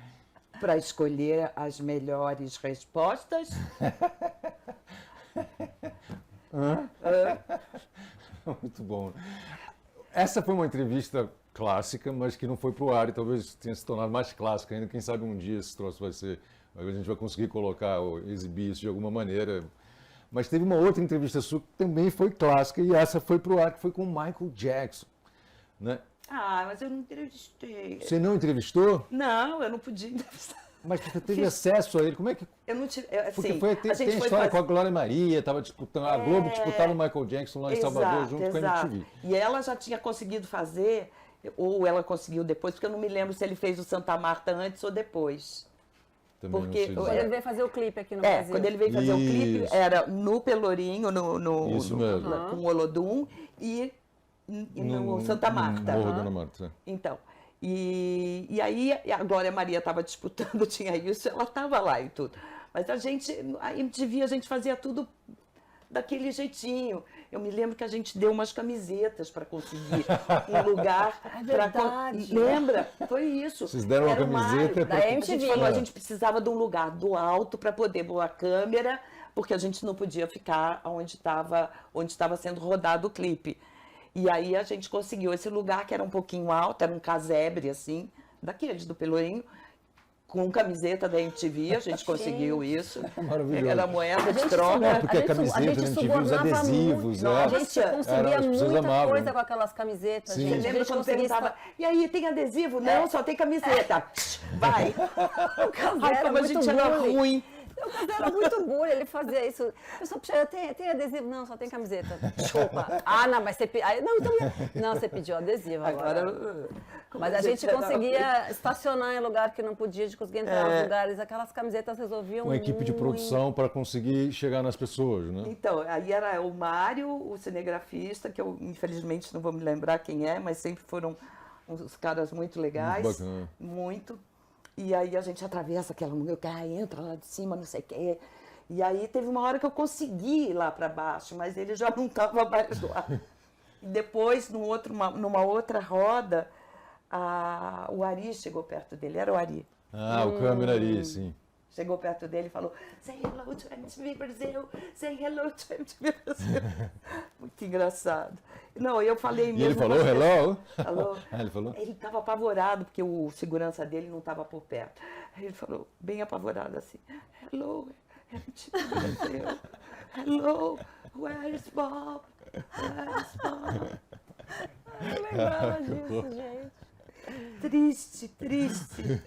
para escolher as melhores respostas. Muito bom. Essa foi uma entrevista clássica, mas que não foi pro ar e talvez tenha se tornado mais clássica ainda. Quem sabe um dia esse troço vai ser... A gente vai conseguir colocar ou exibir isso de alguma maneira. Mas teve uma outra entrevista sua que também foi clássica e essa foi pro ar, que foi com o Michael Jackson, né? Mas eu não entrevistei. Você não entrevistou? Não, eu não podia entrevistar. Mas você teve acesso a ele, como é que... Eu não tive. Porque Assim, tem a história com a Glória Maria, estava disputando, a Globo disputava o Michael Jackson lá em Salvador junto com a MTV. E ela já tinha conseguido fazer, ou ela conseguiu depois, porque eu não me lembro se ele fez o Santa Marta antes ou depois. Também Porque não sei Quando dizer. ele veio fazer o clipe aqui no Brasil. Quando ele veio fazer o clipe, Isso. era no Pelourinho, Isso mesmo. com o Olodum e no Santa Marta. No Morro Dona Marta. Então, e aí a Glória Maria estava disputando, tinha isso, ela estava lá e tudo. Mas a MTV, a gente fazia tudo daquele jeitinho. Eu me lembro que a gente deu umas camisetas para conseguir um lugar. É verdade. Lembra? Foi isso. Vocês deram uma Era uma camiseta área. pra- Da A gente MTV. falou, a gente precisava de um lugar do alto para poder pôr a câmera, porque a gente não podia ficar onde estava sendo rodado o clipe. E aí a gente conseguiu esse lugar que era um pouquinho alto, era um casebre assim, daqueles do Pelourinho, com camiseta da MTV, a gente conseguiu isso. Maravilhoso. Era moeda de gente troca. Não, porque a A gente camiseta da MTV, os subornava adesivos, muito. né? A gente Nossa, conseguia as pessoas muita amavam. coisa com aquelas camisetas. Sim. Gente. Você A lembra gente quando conseguia perguntava, e aí, tem adesivo? Não, só tem camiseta. Vai. Ai, era como a muito gente era bullying. ruim. O caso era muito bullying, ele fazia isso. O pessoal puxava, tem adesivo? Não, só tem camiseta. Desculpa. Não, mas você pediu. Não, então. Não, você pediu adesivo agora. Mas a gente conseguia estacionar em lugar que não podia, a gente conseguia entrar nos lugares. Aquelas camisetas resolviam Uma equipe de muito. produção para conseguir chegar nas pessoas, né? Então, aí era o Mário, o cinegrafista, que eu infelizmente não vou me lembrar quem é, mas sempre foram uns caras muito legais. Muito bacana. Muito. E aí a gente atravessa aquela mulher, entra lá de cima, não sei o quê. E aí teve uma hora que eu consegui ir lá para baixo, mas ele já não estava mais lá. E depois, numa outra roda, o Ari chegou perto dele, era o Ari. O câmera ali, sim. chegou perto dele e falou, say hello to MTV Brasil, say hello to MTV Brasil. Muito engraçado. Não, eu falei mesmo... E ele falou umas hello? Falou. Ele falou? Ele estava apavorado, porque o segurança dele não estava por perto. Aí ele falou, bem apavorado assim, hello, MTV Brasil, hello, where's Bob? Where's Bob? Eu lembrava disso, gente. Triste, triste.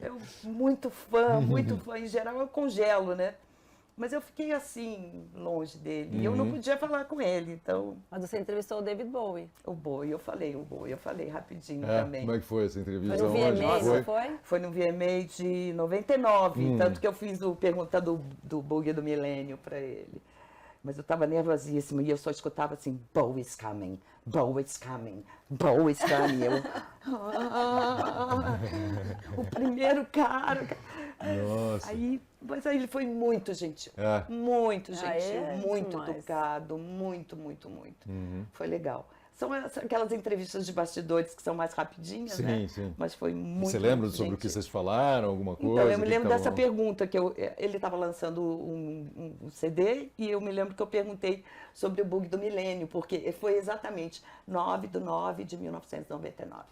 Eu muito fã em geral eu congelo, né? Mas eu fiquei assim, longe dele. E eu não podia falar com ele, então... Mas você entrevistou o David Bowie. O Bowie, eu falei rapidinho É, também. como é que foi essa entrevista? Foi no Onde VMA, foi? não foi? Foi no VMA de 99, tanto que eu fiz o pergunta do Bug do Milênio para ele. Mas eu estava nervosíssima e eu só escutava assim, Bowie's coming, Bowie's coming, Bowie's coming. Eu, o primeiro cara. Nossa. Mas aí ele foi muito gentil, É. muito gentil, é muito demais. educado, muito. Foi legal. São aquelas entrevistas de bastidores que são mais rapidinhas, Sim, né? sim. Mas foi muito Você lembra muito sobre o que gentil. vocês falaram, alguma coisa? Então, eu me que lembro dessa tavam- pergunta, que ele estava lançando um CD e eu me lembro que eu perguntei sobre o bug do milênio, porque foi exatamente 9/9/1999.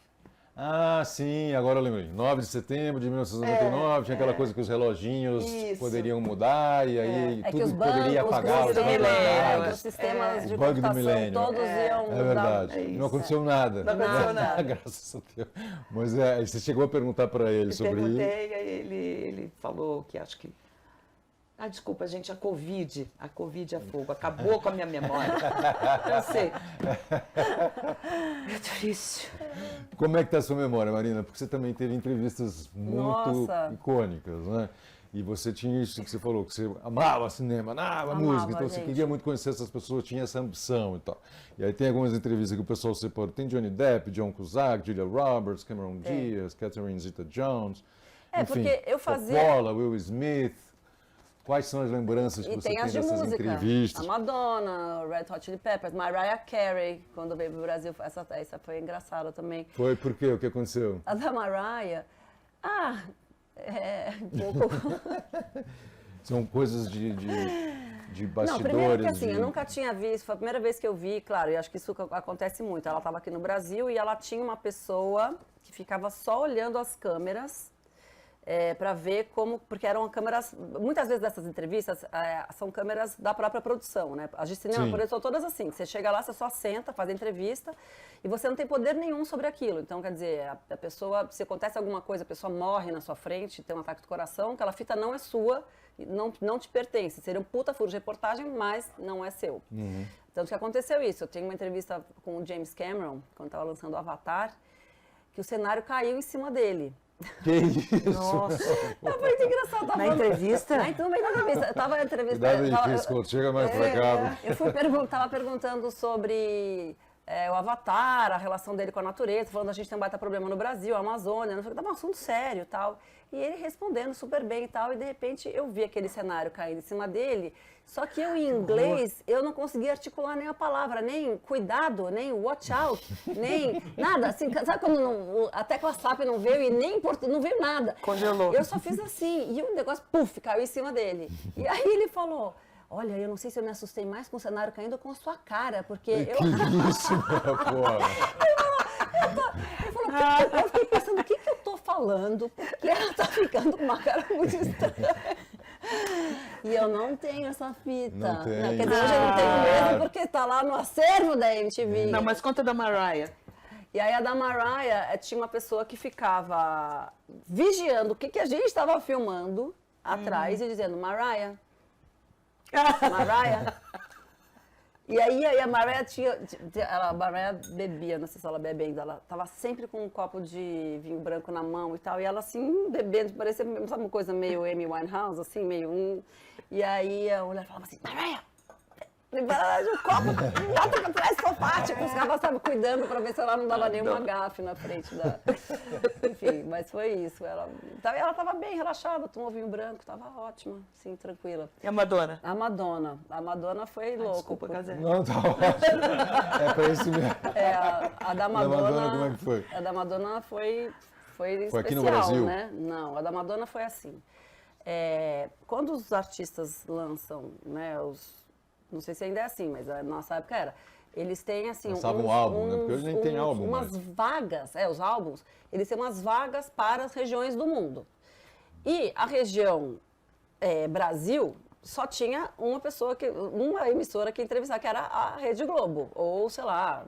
Ah, sim, agora eu lembrei. 9 de setembro de 1999, tinha aquela coisa que os reloginhos Isso. poderiam mudar e aí É que tudo os poderia bancos, apagar. os os milênio, dados. os sistemas de O bug do computação, milênio. todos iam É mudar. verdade. É isso, Não aconteceu nada. Não aconteceu nada. Graças a Deus. Mas você chegou a perguntar para ele Eu sobre isso. perguntei, aí ele falou que acho que... Ah, desculpa, gente, a Covid é fogo, acabou com a minha memória. Eu sei. É difícil. Como é que está a sua memória, Marina? Porque você também teve entrevistas muito Nossa. icônicas, né? E você tinha isso que você falou, que você amava cinema, amava música, então você gente. queria muito conhecer essas pessoas, tinha essa ambição e tal. E aí tem algumas entrevistas que o pessoal separou, tem Johnny Depp, John Cusack, Julia Roberts, Cameron Diaz, Catherine Zeta-Jones, É, enfim, porque eu fazia- Coppola, Will Smith. Quais são as lembranças que E você tem tem as de dessas música. entrevistas? A Madonna, Red Hot Chili Peppers, Mariah Carey, quando veio pro Brasil. Essa foi engraçada também. Foi por quê? O que aconteceu? A da Mariah, um pouco... São coisas de bastidores. Não, primeiro que assim, de- eu nunca tinha visto, foi a primeira vez que eu vi, claro, e acho que isso acontece muito. Ela estava aqui no Brasil e ela tinha uma pessoa que ficava só olhando as câmeras para ver como, porque eram câmeras, muitas vezes dessas entrevistas são câmeras da própria produção, né? As de cinema, Sim. por exemplo, são todas assim, você chega lá, você só senta, faz a entrevista e você não tem poder nenhum sobre aquilo. Então, quer dizer, a pessoa, se acontece alguma coisa, a pessoa morre na sua frente, tem um ataque do coração, aquela fita não é sua, não te pertence. Seria um puta furo de reportagem, mas não é seu. Tanto que aconteceu isso. Eu tenho uma entrevista com o James Cameron, quando estava lançando o Avatar, que o cenário caiu em cima dele. Que isso? Nossa. Foi muito engraçado. Na entrevista? No meio da entrevista. Eu tava entrevistando. Cuidado aí, Cris Couto, chega mais pra cá. Eu tava perguntando sobre o Avatar, a relação dele com a natureza, falando que a gente tem um baita problema no Brasil, a Amazônia. Eu falei, tá um assunto sério e tal. E ele respondendo super bem e tal, e de repente eu vi aquele cenário caindo em cima dele, só que eu em inglês, eu não conseguia articular nem a palavra, nem cuidado, nem watch out, nem nada, assim, sabe quando a tecla SAP não veio e nem não veio nada. Congelou. Eu só fiz assim, e o negócio, puf, caiu em cima dele. E aí ele falou, olha, eu não sei se eu me assustei mais com o cenário caindo ou com a sua cara, porque eu... Que isso, meu porra. Ele falou, eu fiquei pensando, o que eu tô falando? Porque ela tá ficando com uma cara muito estranha. E eu não tenho essa fita. Não tem. Quer dizer, hoje eu não tenho mesmo, porque tá lá no acervo da MTV. Não, mas conta da Mariah. E aí a da Mariah tinha uma pessoa que ficava vigiando o que a gente estava filmando atrás e dizendo, Mariah. E aí a Mariah a Mariah bebia, não sei se ela bebe ainda, ela tava sempre com um copo de vinho branco na mão e tal, e ela assim, bebendo, parecia, sabe uma coisa meio Amy Winehouse, assim, meio e aí a mulher falava assim, Mariah, o copo, bota atrás do sofá, tipo, os caras estavam cuidando pra ver se ela não dava nenhuma gafe na frente da... Enfim, mas foi isso, ela tava bem relaxada, tomou vinho branco, tava ótima, assim, tranquila. E a Madonna? A Madonna foi louco. Desculpa, Casé. Não, tá ótimo. É pra isso mesmo. A da Madonna, Madonna, como é que foi? A da Madonna foi Foi especial, aqui no Brasil? né? Não, a da Madonna foi assim. quando os artistas lançam, né, não sei se ainda é assim, mas na nossa época era, eles têm assim Lançavam um álbum, né? Porque hoje nem tem álbum umas mais. vagas, os álbuns, eles têm umas vagas para as regiões do mundo. E a região Brasil só tinha uma emissora que entrevistava, que era a Rede Globo, ou sei lá,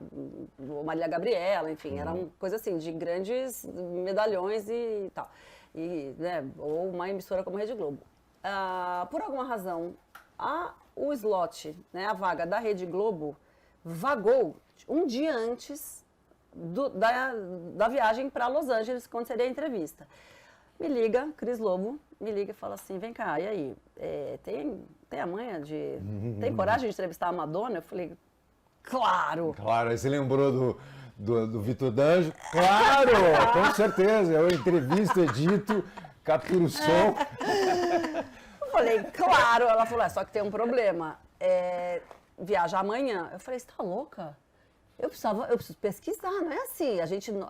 Marília Gabriela, enfim, era uma coisa assim, de grandes medalhões e tal. E, né, ou uma emissora como a Rede Globo. Por alguma razão, o slot, né, a vaga da Rede Globo, vagou um dia antes da viagem para Los Angeles, quando seria a entrevista. Me liga, Cris Lobo, me liga e fala assim, vem cá, e aí, tem a manha de... Tem coragem de entrevistar a Madonna? Eu falei, claro! Claro, aí você lembrou do Vitor D'Angelo? Claro, com certeza, eu entrevisto, edito, capturo o som. Eu falei, claro! Ela falou, só que tem um problema, viaja amanhã. Eu falei, você tá louca? Eu preciso pesquisar, não é assim.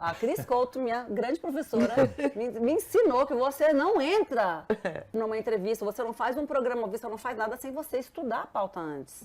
A Cris Couto, minha grande professora, me ensinou que você não entra numa entrevista, você não faz um programa, você não faz nada sem você estudar a pauta antes.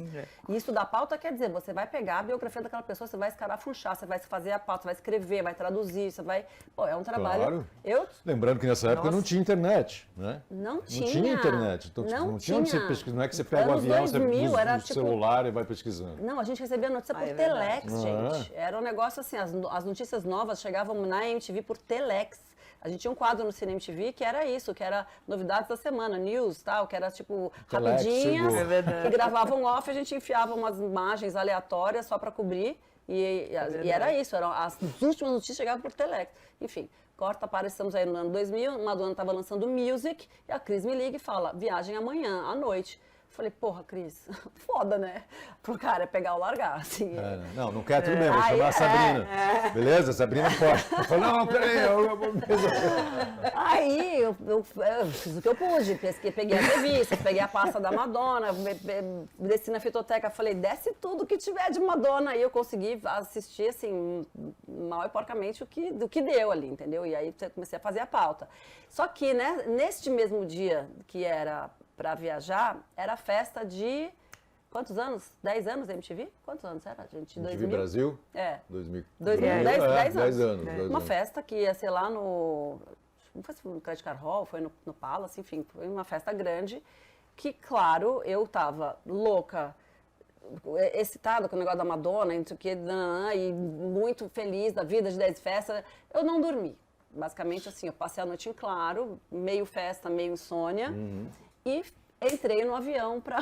E estudar a pauta quer dizer, você vai pegar a biografia daquela pessoa, você vai escarafunchar, você vai fazer a pauta, você vai escrever, vai traduzir, você vai... Pô, é um trabalho... Claro. Lembrando que nessa época não tinha internet, né? Não tinha. Não tinha internet. Então, não tinha onde você pesquisar. Não é que você pega o avião, 2000, você usa o celular e vai pesquisando. Não, a gente recebia notícia por telex, gente. Era um negócio assim, as notícias novas chegavam na MTV por telex. A gente tinha um quadro no Cine MTV que era isso, que era novidades da semana, news, tal, que era tipo Telex, rapidinhas, chegou. que gravavam off, a gente enfiava umas imagens aleatórias só para cobrir. E era isso, as últimas notícias chegavam por telex. Enfim, corta para, estamos aí no ano 2000, Madonna estava lançando Music, e a Cris me liga e fala, viagem amanhã, à noite. Falei, porra, Cris, foda, né? Pro cara pegar ou largar, assim. Não quer, tudo bem, vou chamar a Sabrina. Beleza? Sabrina pode. Eu falei, não, peraí, eu vou resolver. Aí eu fiz o que eu pude, peguei a revista, peguei a pasta da Madonna, desci na fitoteca, falei, desce tudo que tiver de Madonna. Aí eu consegui assistir, assim, mal e porcamente do que deu ali, entendeu? E aí comecei a fazer a pauta. Só que, né, neste mesmo dia que era para viajar, era festa de... Quantos anos? 10 anos da MTV? Quantos anos era, gente? MTV Brasil? 2000. 10 anos. Uma festa que ia ser lá no... Não foi no Credit Card Hall, foi no Palace, enfim, foi uma festa grande que, claro, eu tava louca, excitada com o negócio da Madonna, e muito feliz da vida de 10 festas. Eu não dormi. Basicamente, assim, eu passei a noite em claro, meio festa, meio insônia. E entrei no avião para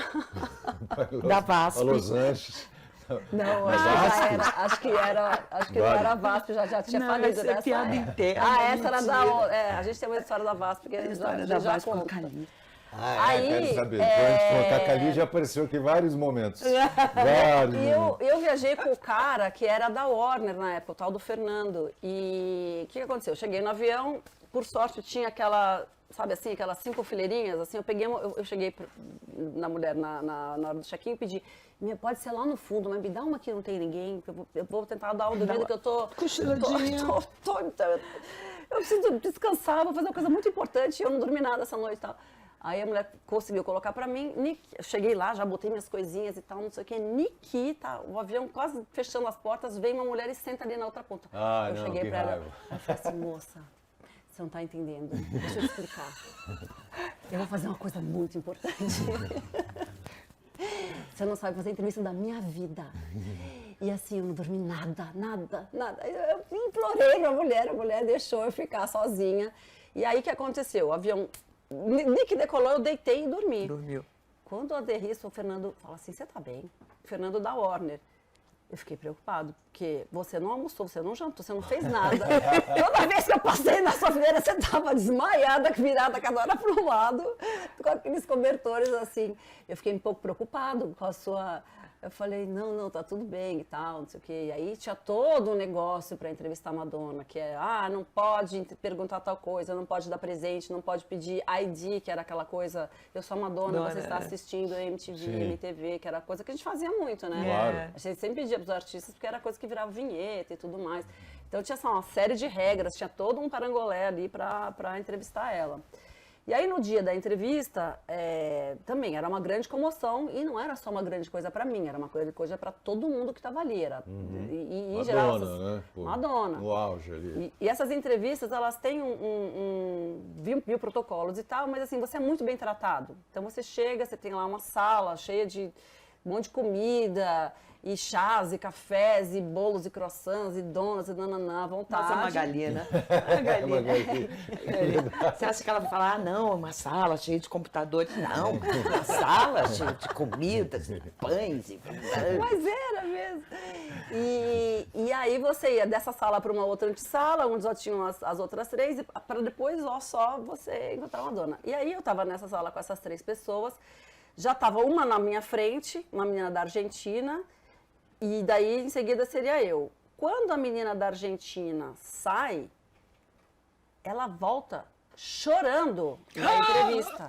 da VASP. Los Angeles. Não, acho que não era a VASP, já tinha falido. Essa é piada interna. Essa era da... a gente tem uma história da VASP, porque a história da VASP com o Cali. Aí, quero saber. Quando a gente colocar Cali, já apareceu aqui vários momentos. Vários momentos. Eu viajei com o cara que era da Warner na época, o tal do Fernando. E o que aconteceu? Eu cheguei no avião, por sorte tinha aquela... Sabe assim, aquelas 5 fileirinhas, assim, eu cheguei na mulher na hora do check-in e pedi, pode ser lá no fundo, mas me dá uma que não tem ninguém, eu vou tentar dar uma dúvida que eu tô... Cochiladinha. Eu preciso descansar, vou fazer uma coisa muito importante, eu não dormi nada essa noite e tal. Aí a mulher conseguiu colocar pra mim, eu cheguei lá, já botei minhas coisinhas e tal, não sei o que, Nikita, o avião quase fechando as portas, vem uma mulher e senta ali na outra ponta. Eu cheguei pra ela, eu falei assim, moça, você não está entendendo. Deixa eu te explicar. Eu vou fazer uma coisa muito importante. Você não sabe fazer a entrevista da minha vida. E assim, eu não dormi nada. Eu implorei pra mulher, a mulher deixou eu ficar sozinha. E aí, o que aconteceu? O avião, que decolou, eu deitei e dormi. Dormiu. Quando eu aterriço, o Fernando fala assim, você tá bem? O Fernando da Warner. Eu fiquei preocupado, porque você não almoçou, você não jantou, você não fez nada. Toda vez que eu passei na sua fileira, você estava desmaiada, virada cada hora para um lado, com aqueles cobertores assim. Eu fiquei um pouco preocupado com a sua... Eu falei, não, tá tudo bem e tal, não sei o quê. E aí tinha todo um negócio para entrevistar a Madonna, que é, não pode perguntar tal coisa, não pode dar presente, não pode pedir ID, que era aquela coisa, eu sou a Madonna, você está assistindo MTV, MTV, que era coisa que a gente fazia muito, né? Claro. A gente sempre pedia para os artistas, porque era coisa que virava vinheta e tudo mais. Então tinha uma série de regras, tinha todo um parangolé ali para entrevistar ela. E aí, no dia da entrevista, também era uma grande comoção e não era só uma grande coisa para mim, era uma grande coisa para todo mundo que estava ali. Era, em geral, Madonna, né? Pô, Madonna. no auge ali. E essas entrevistas, elas têm mil protocolos e tal, mas assim, você é muito bem tratado. Então, você chega, você tem lá uma sala cheia de um monte de comida, e chás, e cafés, e bolos, e croissants, e donuts, e nananã, à vontade. Nossa, Magali, né? Magali. Você acha que ela vai falar, não, uma sala cheia de computadores? Não, uma sala cheia de comidas, pães. Mas era mesmo. E aí você ia dessa sala para uma outra antessala, onde só tinham as outras 3, para depois só você encontrar uma dona. E aí eu estava nessa sala com essas 3 pessoas, já estava uma na minha frente, uma menina da Argentina, e daí em seguida seria eu. Quando a menina da Argentina sai, ela volta chorando na entrevista.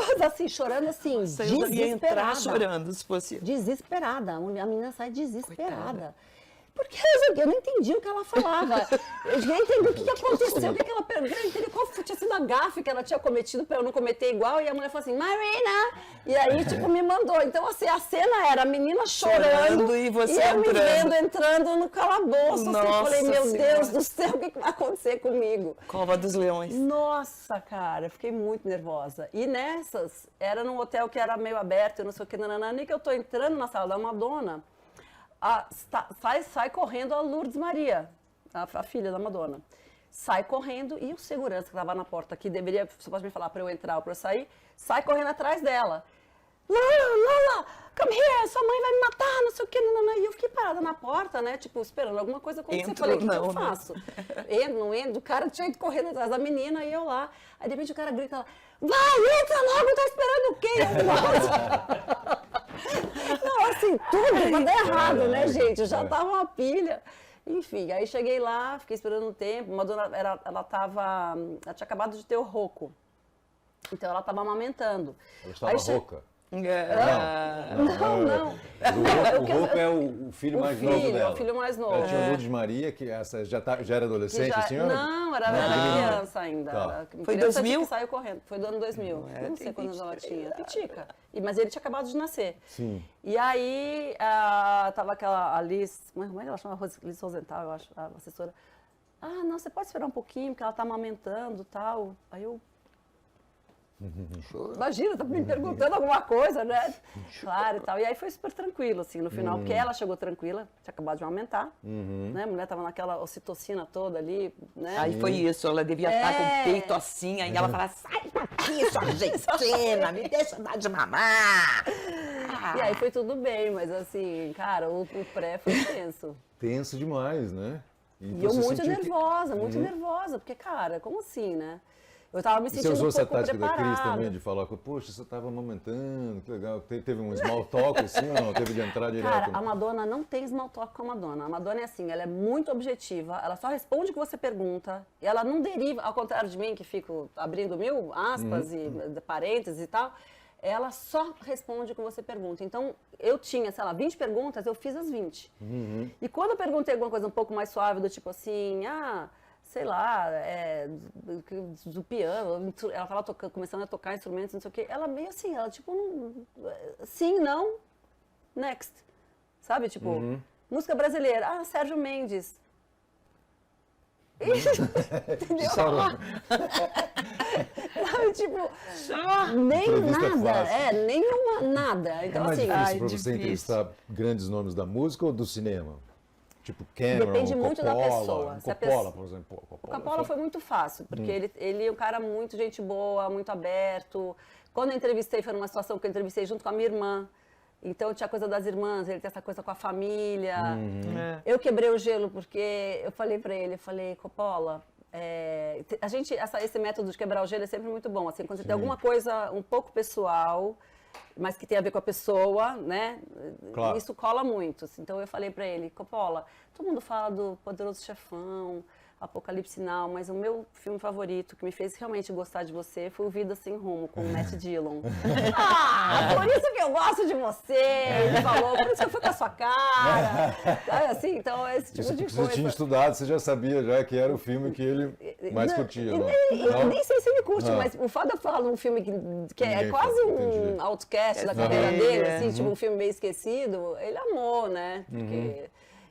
Mas assim, chorando assim, Nossa, eu ia entrar desesperada. chorando, se fosse... Desesperada. A menina sai desesperada. Coitada. Porque eu não entendi o que ela falava. Eu já entendi o que aconteceu, o que ela perguntou, eu entendi qual tinha sido a gafe que ela tinha cometido para eu não cometer igual. E a mulher falou assim, Marina! E aí, tipo, me mandou. Então, assim, a cena era a menina chorando e você eu me entrando. vendo entrando no calabouço. Assim, eu falei, meu Senhora. Deus do céu, o que vai acontecer comigo? Cova dos Leões. Nossa, cara, eu fiquei muito nervosa. E nessas, era num hotel que era meio aberto, eu não sei o que, nem que eu tô entrando na sala da Madonna, sai correndo a Lourdes Maria, a filha da Madonna. Sai correndo e o segurança que estava na porta, que deveria, você pode me falar para eu entrar ou para eu sair, sai correndo atrás dela. Lala, come here, sua mãe vai me matar, não sei o que, E eu fiquei parada na porta, né, tipo, esperando alguma coisa acontecer. Entro, Falei, o que não, eu né? faço? Entro, não entro? O cara tinha ido correndo atrás da menina e eu lá. Aí de repente o cara grita lá, vai, entra logo, tá esperando o quê? Não, assim, tudo pra dar errado, né, gente? Eu já tava uma pilha. Enfim, aí cheguei lá, fiquei esperando um tempo. Madonna, ela tinha acabado de ter o Rocco. Então ela tava amamentando. Ela estava Aí rouca. Não. O Rocco é o filho mais novo dela. O filho mais novo. Ela tinha Lourdes Maria, que essa já era adolescente, a senhora? Não, era criança ainda. Tá. Era Foi criança 2000? Que saiu correndo. Foi do ano 2000. Não sei quantos ela tinha. Pitica. Mas ele tinha acabado de nascer. Sim. E aí, tava aquela Alice, como é que ela chama? Liz Rosenthal, eu acho, a assessora. Ah, não, você pode esperar um pouquinho, porque ela tá amamentando e tal. Aí eu... Imagina, tá me perguntando alguma coisa, né? Claro e tal. E aí foi super tranquilo, assim, no final, porque ela chegou tranquila, tinha acabado de amamentar, né? A mulher tava naquela ocitocina toda ali, né? Aí foi isso, ela devia estar com o peito assim, aí ela fala, sai daqui, sua argentina, me deixa dar de mamar. E aí foi tudo bem, mas assim, cara, o pré foi tenso. Tenso demais, né? E eu muito nervosa, porque, cara, como assim, né? Eu tava me sentindo você usou um essa pouco tática da Cris preparada. também, de falar, poxa, você estava amamentando, que legal. Teve um small talk assim ou não? Teve de entrar direto? Cara, a Madonna não tem small talk com a Madonna. A Madonna é assim, ela é muito objetiva, ela só responde o que você pergunta, e ela não deriva, ao contrário de mim, que fico abrindo mil aspas e parênteses e tal, ela só responde o que você pergunta. Então, eu tinha, sei lá, 20 perguntas, eu fiz as 20. E quando eu perguntei alguma coisa um pouco mais suave, do tipo assim, sei lá, do piano, ela tava começando a tocar instrumentos, não sei o quê. Ela meio assim, ela tipo, sim, não, next. Sabe, tipo, música brasileira, Sérgio Mendes. Entendeu? Sabe, tipo, nem Entrevista nada, fácil. nenhuma nada. É Então, mais assim, difícil para você difícil. entrevistar grandes nomes da música ou do cinema? Tipo Cameron, Depende muito da Coppola, pessoa. Se a Coppola, pessoa- por exemplo. O Coppola foi muito fácil, porque ele é um cara muito gente boa, muito aberto. Quando eu entrevistei, foi numa situação que eu entrevistei junto com a minha irmã. Então tinha coisa das irmãs, ele tem essa coisa com a família. Eu quebrei o gelo porque eu falei pra ele, Coppola, esse método de quebrar o gelo é sempre muito bom. Assim, quando você tem alguma coisa um pouco pessoal, mas que tem a ver com a pessoa, né? Claro. Isso cola muito. Então eu falei pra ele, Coppola, todo mundo fala do Poderoso Chefão, Apocalipse Now, mas o meu filme favorito, que me fez realmente gostar de você, foi o Vida Sem Rumo, com o Matt Dillon. Por isso que eu gosto de você, ele falou, por isso que eu fui com a sua cara. Sabe assim? Então, esse tipo Isso de porque coisa. você tinha estudado, você já sabia já que era o filme que ele mais Não, curtia, e não? nem sei se ele curte, Não. mas o fato de eu falar de um filme que é Ninguém quase fala, um entendi. outcast da Aham. carreira dele, É. assim, tipo um filme meio esquecido, ele amou, né?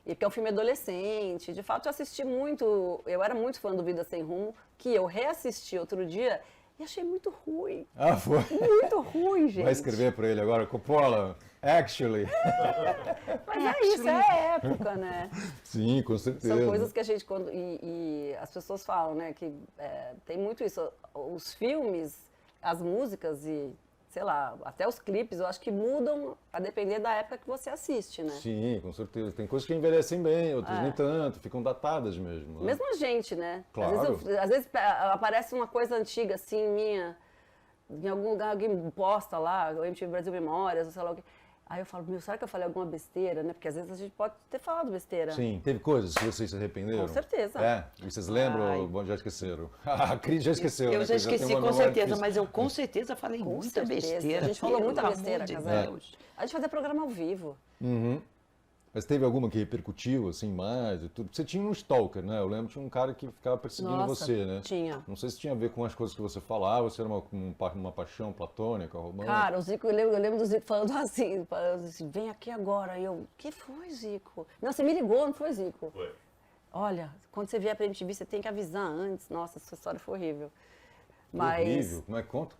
Porque é um filme adolescente. De fato, eu assisti muito, eu era muito fã do Vida Sem Rumo, que eu reassisti outro dia e achei muito ruim. Ah, foi. Muito ruim, gente. Vai escrever para ele agora, Coppola, actually. Mas é isso, é época, né? Sim, com certeza. São coisas que a gente, quando. E as pessoas falam, né? Que tem muito isso. Os filmes, as músicas e, sei lá, até os clipes, eu acho que mudam a depender da época que você assiste, né? Sim, com certeza. Tem coisas que envelhecem bem, outras É. nem tanto, ficam datadas mesmo. Né? Mesmo a gente, né? Claro. Às vezes aparece uma coisa antiga, assim, minha, em algum lugar alguém posta lá, o MTV Brasil Memórias, ou sei lá o quê. Aí eu falo, meu, será que eu falei alguma besteira, né? Porque às vezes a gente pode ter falado besteira. Sim, teve coisas que vocês se arrependeram? Com certeza. É, e vocês lembram Ai. ou bom, já esqueceram? A Cris já esqueceu, Eu né? já Cris tem esqueci, uma com memória certeza, difícil. mas eu com certeza falei Com muita certeza. besteira. A gente falou muita pelo besteira, amor de casal. Deus. A gente fazia programa ao vivo. Uhum. Mas teve alguma que repercutiu, assim, mais e tudo? Você tinha um stalker, né? Eu lembro que tinha um cara que ficava perseguindo Nossa, você, né? tinha. Não sei se tinha a ver com as coisas que você falava, se era uma paixão platônica, romântica. Cara, o Zico, eu lembro do Zico falando assim, vem aqui agora. E eu, o que foi, Zico? Não, você me ligou, não foi, Zico? Foi. Olha, quando você vier pra MTV, você tem que avisar antes. Nossa, essa história foi horrível. Que Mas. horrível. Como é que conta?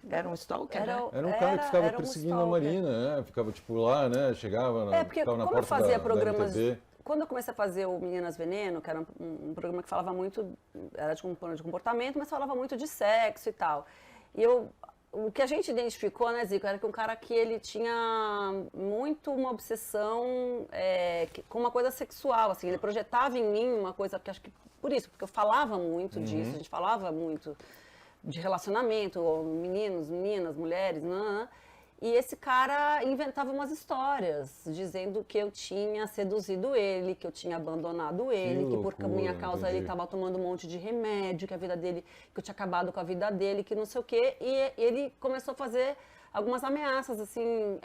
Era um stalker, né? Era um cara que ficava era um perseguindo a stalker. Marina, né? Ficava, tipo, lá, né? Chegava na, Porque ficava na como eu porta fazia da programas. MTV. Quando eu comecei a fazer o Meninas Veneno, que era um programa que falava muito, era de comportamento, mas falava muito de sexo e tal. E o que a gente identificou, né, Zico, era que um cara que ele tinha muito uma obsessão com uma coisa sexual, assim, ele projetava em mim uma coisa, porque acho que por isso, porque eu falava muito disso, a gente falava muito de relacionamento, meninos, meninas, mulheres, e esse cara inventava umas histórias, dizendo que eu tinha seduzido ele, que eu tinha abandonado ele, que por loucura, minha causa ele entendi. estava tomando um monte de remédio, que a vida dele, que eu tinha acabado com a vida dele, que não sei o quê. E ele começou a fazer algumas ameaças, assim,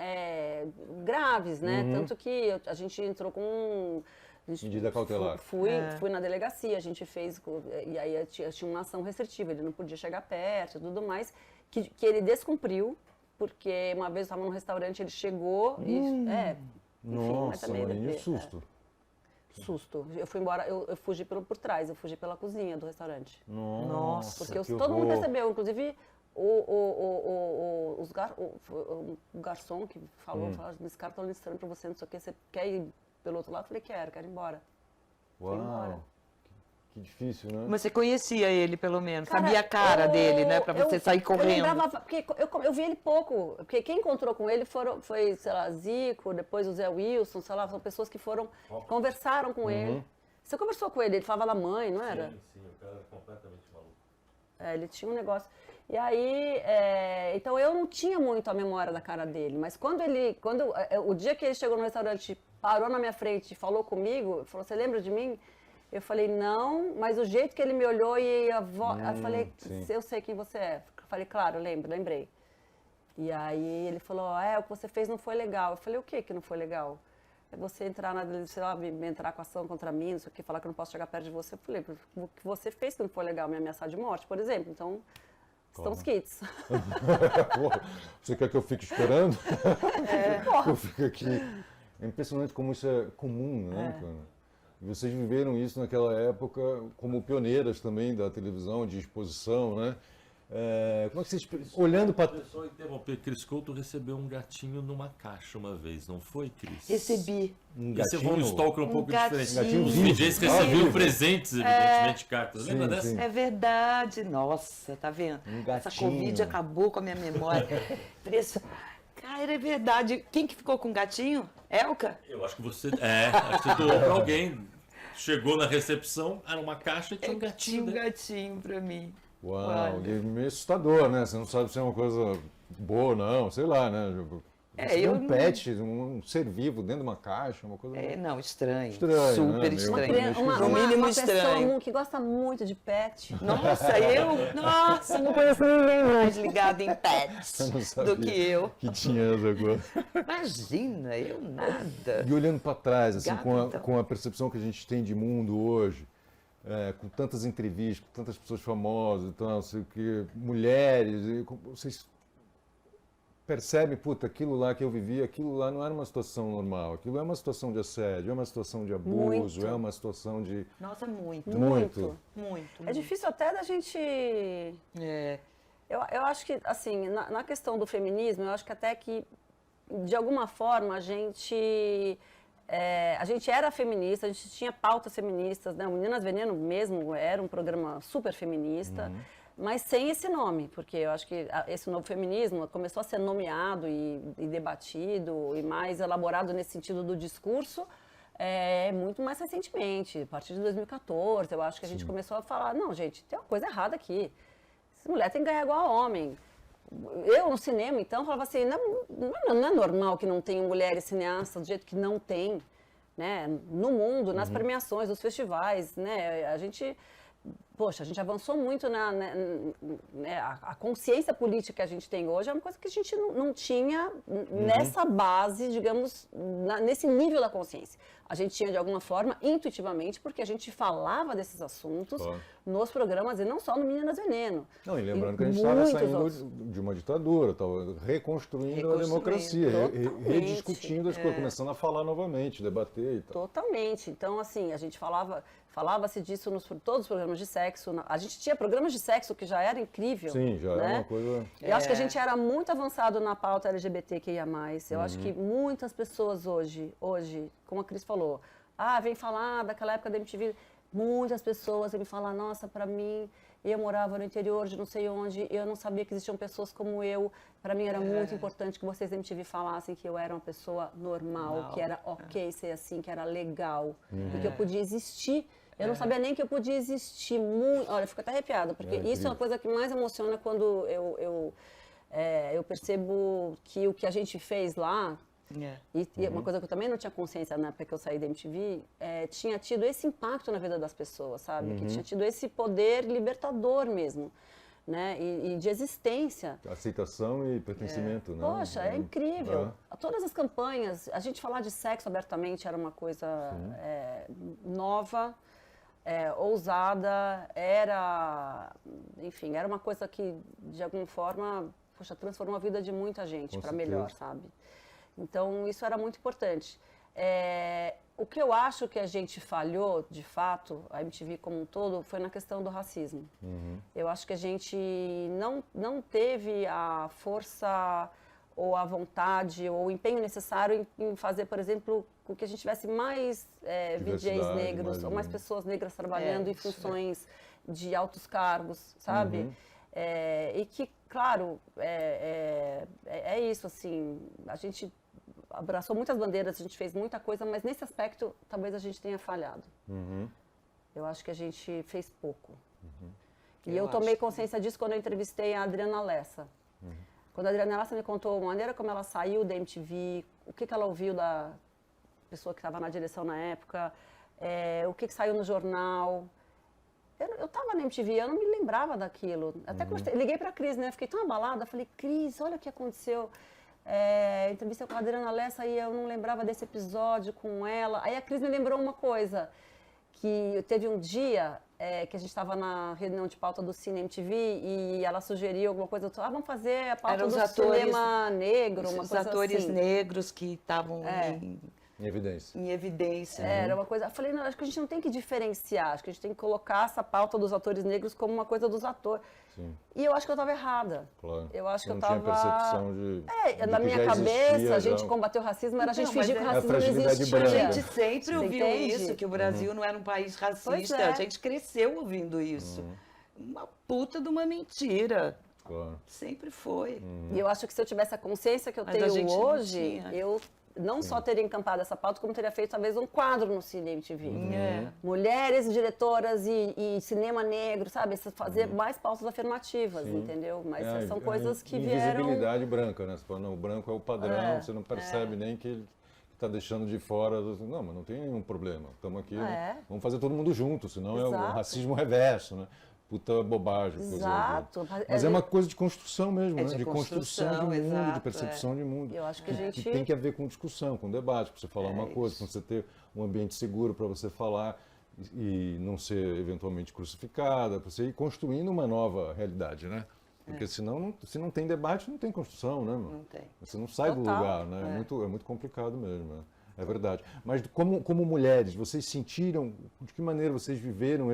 graves, né? Tanto que a gente entrou com... Medida cautelar. Fui na delegacia, a gente fez, e aí tinha uma ação restritiva, ele não podia chegar perto e tudo mais, que ele descumpriu, porque uma vez eu estava num restaurante, ele chegou e... enfim, mas Nossa, também Marina, depois- susto. Susto. Eu fui embora, eu fugi por trás, eu fugi pela cozinha do restaurante. Nossa, Porque que todo mundo horror. percebeu, inclusive o garçom que falou, esse cara tá listando pra você, não sei o que, você quer ir pelo outro lado? Eu falei, quero ir embora. Fui embora. Uau, que difícil, né? Mas você conhecia ele, pelo menos. Cara, Sabia a cara dele, né? Pra você sair Eu correndo. lembrava, porque eu vi ele pouco, porque quem encontrou com ele foi, sei lá, Zico, depois o Zé Wilson, sei lá, são pessoas que conversaram com ele. Você conversou com ele, ele falava da mãe, não era? Sim, o cara é completamente maluco. Ele tinha um negócio. E aí, então eu não tinha muito a memória da cara dele, mas o dia que ele chegou no restaurante, parou na minha frente e falou comigo, falou, você lembra de mim? Eu falei, não, mas o jeito que ele me olhou e a voz, eu falei, sim. eu sei quem você é. Eu falei, claro, lembrei. E aí ele falou, o que você fez não foi legal. Eu falei, o que não foi legal? É você entrar sei lá, entrar com ação contra mim, não sei o que, falar que eu não posso chegar perto de você. Eu falei, o que você fez que não foi legal, me ameaçar de morte, por exemplo. Então, estão os kits. Porra, você quer que eu fique esperando? Eu fico aqui. É impressionante como isso é comum, né, cara? E vocês viveram isso naquela época como pioneiras também da televisão, de exposição, né? Como é que vocês, olhando para... Só interromper, Cris Couto recebeu um gatinho numa caixa uma vez, não foi, Cris? Recebi. um Esse foi um gatinho? stalker um pouco gatinho. diferente. Gatinho Os vivo. DJs Ah, recebiam vivo. presentes, evidentemente, cartas. Lembra Sim, dessa? sim. É verdade. Nossa, tá vendo? Um Essa gatinho. Covid acabou com a minha memória. Cara, é verdade. Quem que ficou com o gatinho? Elka? Eu acho que você. Acho que você doou pra alguém. Chegou na recepção, era uma caixa e tinha um Tinha gatinho. um dentro. gatinho pra mim. Uau, Olha. e é meio assustador, né? Você não sabe se é uma coisa boa ou não, sei lá, né? Você um pet, um ser vivo dentro de uma caixa, uma coisa... Não, estranho. Estranho, Super né? estranho. No mínimo uma estranho. pessoa que gosta muito de pet. Nossa, não conheço ninguém mais ligado em pets do que eu. Que tinha essa coisa. Imagina, eu nada. E olhando para trás, assim, Gato, então. com a percepção que a gente tem de mundo hoje, com tantas entrevistas, com tantas pessoas famosas, então, sei que, mulheres, vocês percebem, puta, aquilo lá que eu vivi, aquilo lá não era uma situação normal, aquilo é uma situação de assédio, é uma situação de abuso, Muito. é uma situação de... Nossa, muito. Muito. É difícil até da gente... Eu acho que, assim, na questão do feminismo, eu acho que até que, de alguma forma, a gente era feminista, a gente tinha pautas feministas, né? O Meninas Veneno mesmo era um programa super feminista, mas sem esse nome, porque eu acho que esse novo feminismo começou a ser nomeado e debatido e mais elaborado nesse sentido do discurso muito mais recentemente, a partir de 2014, eu acho que a gente começou a falar, não, gente, tem uma coisa errada aqui, essa mulher tem que ganhar igual a homem. Eu, no cinema, então, falava assim, não é normal que não tenham mulheres cineastas do jeito que não tem, né? No mundo, nas premiações, nos festivais, né? A gente avançou muito a consciência política que a gente tem hoje é uma coisa que a gente não tinha nessa base, digamos, nesse nível da consciência. A gente tinha, de alguma forma, intuitivamente, porque a gente falava desses assuntos nos programas e não só no Meninas Veneno. Não, e lembrando que a gente estava saindo de uma ditadura, estava reconstruindo a democracia, rediscutindo as coisas, começando a falar novamente, debater e tal. Totalmente. Então, assim, a gente falava-se disso nos todos os programas de sexo. A gente tinha programas de sexo que já era incrível. Sim, já né? era uma coisa... Eu acho que a gente era muito avançado na pauta LGBTQIA+. Eu acho que muitas pessoas hoje, como a Cris falou, vem falar daquela época da MTV, muitas pessoas vêm me falar, nossa, para mim, eu morava no interior de não sei onde, eu não sabia que existiam pessoas como eu, para mim era muito importante que vocês da MTV falassem que eu era uma pessoa normal, que era ok ser assim, que era legal, e que eu podia existir. Eu não sabia nem que eu podia existir. Olha, eu fico até arrepiada, porque isso é uma coisa que mais emociona quando eu percebo que o que a gente fez lá, e uma coisa que eu também não tinha consciência na época que eu saí da MTV, tinha tido esse impacto na vida das pessoas, sabe? Que tinha tido esse poder libertador mesmo, né? E de existência. Aceitação e pertencimento, né? Poxa, é incrível. Todas as campanhas, a gente falar de sexo abertamente era uma coisa nova, ousada, enfim, era uma coisa que, de alguma forma, transformou a vida de muita gente para melhor, sabe? Então, isso era muito importante. O que eu acho que a gente falhou, de fato, a MTV como um todo, foi na questão do racismo. Eu acho que a gente não teve a força ou a vontade ou o empenho necessário em fazer, por exemplo, com que a gente tivesse mais VJs negros ou mais pessoas negras trabalhando em funções de altos cargos, sabe? E que, claro, é isso, assim, a gente abraçou muitas bandeiras, a gente fez muita coisa, mas nesse aspecto talvez a gente tenha falhado. Eu acho que a gente fez pouco. E eu tomei consciência disso quando eu entrevistei a Adriana Lessa. Quando a Adriana Lessa me contou a maneira como ela saiu da MTV, o que ela ouviu da pessoa que estava na direção na época, o que saiu no jornal. Eu estava na MTV, eu não me lembrava daquilo. Até liguei para a Cris, né? Fiquei tão abalada, falei, Cris, olha o que aconteceu. Entrevista com a Adriana Lessa e eu não lembrava desse episódio com ela. Aí a Cris me lembrou uma coisa, que teve um dia que a gente estava na reunião de pauta do Cine MTV e ela sugeriu alguma coisa, vamos fazer a pauta do cinema negro, uma coisa assim. Os atores negros que estavam em evidência. Em evidência. Era uma coisa. Eu falei, não, acho que a gente não tem que diferenciar, acho que a gente tem que colocar essa pauta dos atores negros como uma coisa dos atores. Sim. E eu acho que eu estava errada. Claro. Eu acho que não eu estava. Tinha percepção de na que minha já cabeça, existia, a gente combateu o racismo, era a gente fingir que o racismo não fragilidade existia. branca. A gente sempre ouviu entende? isso, que o Brasil não era um país Pois racista. é. A gente cresceu ouvindo isso. Uma puta de uma mentira. Claro. Sempre foi. E eu acho que se eu tivesse a consciência que eu Mas a tenho gente não hoje, tinha. eu não só teria encampado essa pauta, como teria feito talvez um quadro no Cine MTV. É. Mulheres diretoras e cinema negro, sabe? Fazer mais pautas afirmativas, entendeu? Mas são coisas que vieram... Invisibilidade branca, né? Você fala, não, o branco é o padrão, você não percebe nem que ele está deixando de fora. Não, mas não tem nenhum problema. Estamos aqui, vamos fazer todo mundo junto, senão é o racismo reverso, né? Puta bobagem. Exato. Mas é uma coisa de construção mesmo, É né? De construção de mundo, exato, de percepção de mundo. Eu acho que a gente... Que tem que haver com discussão, com debate, para você falar uma coisa, para você ter um ambiente seguro para você falar e não ser eventualmente crucificada, para você ir construindo uma nova realidade, né? Porque senão, se não tem debate, não tem construção, né? Não tem. Você não sai do Total. lugar, né? É muito complicado mesmo, né? É verdade. Mas como mulheres, vocês sentiram, de que maneira vocês viveram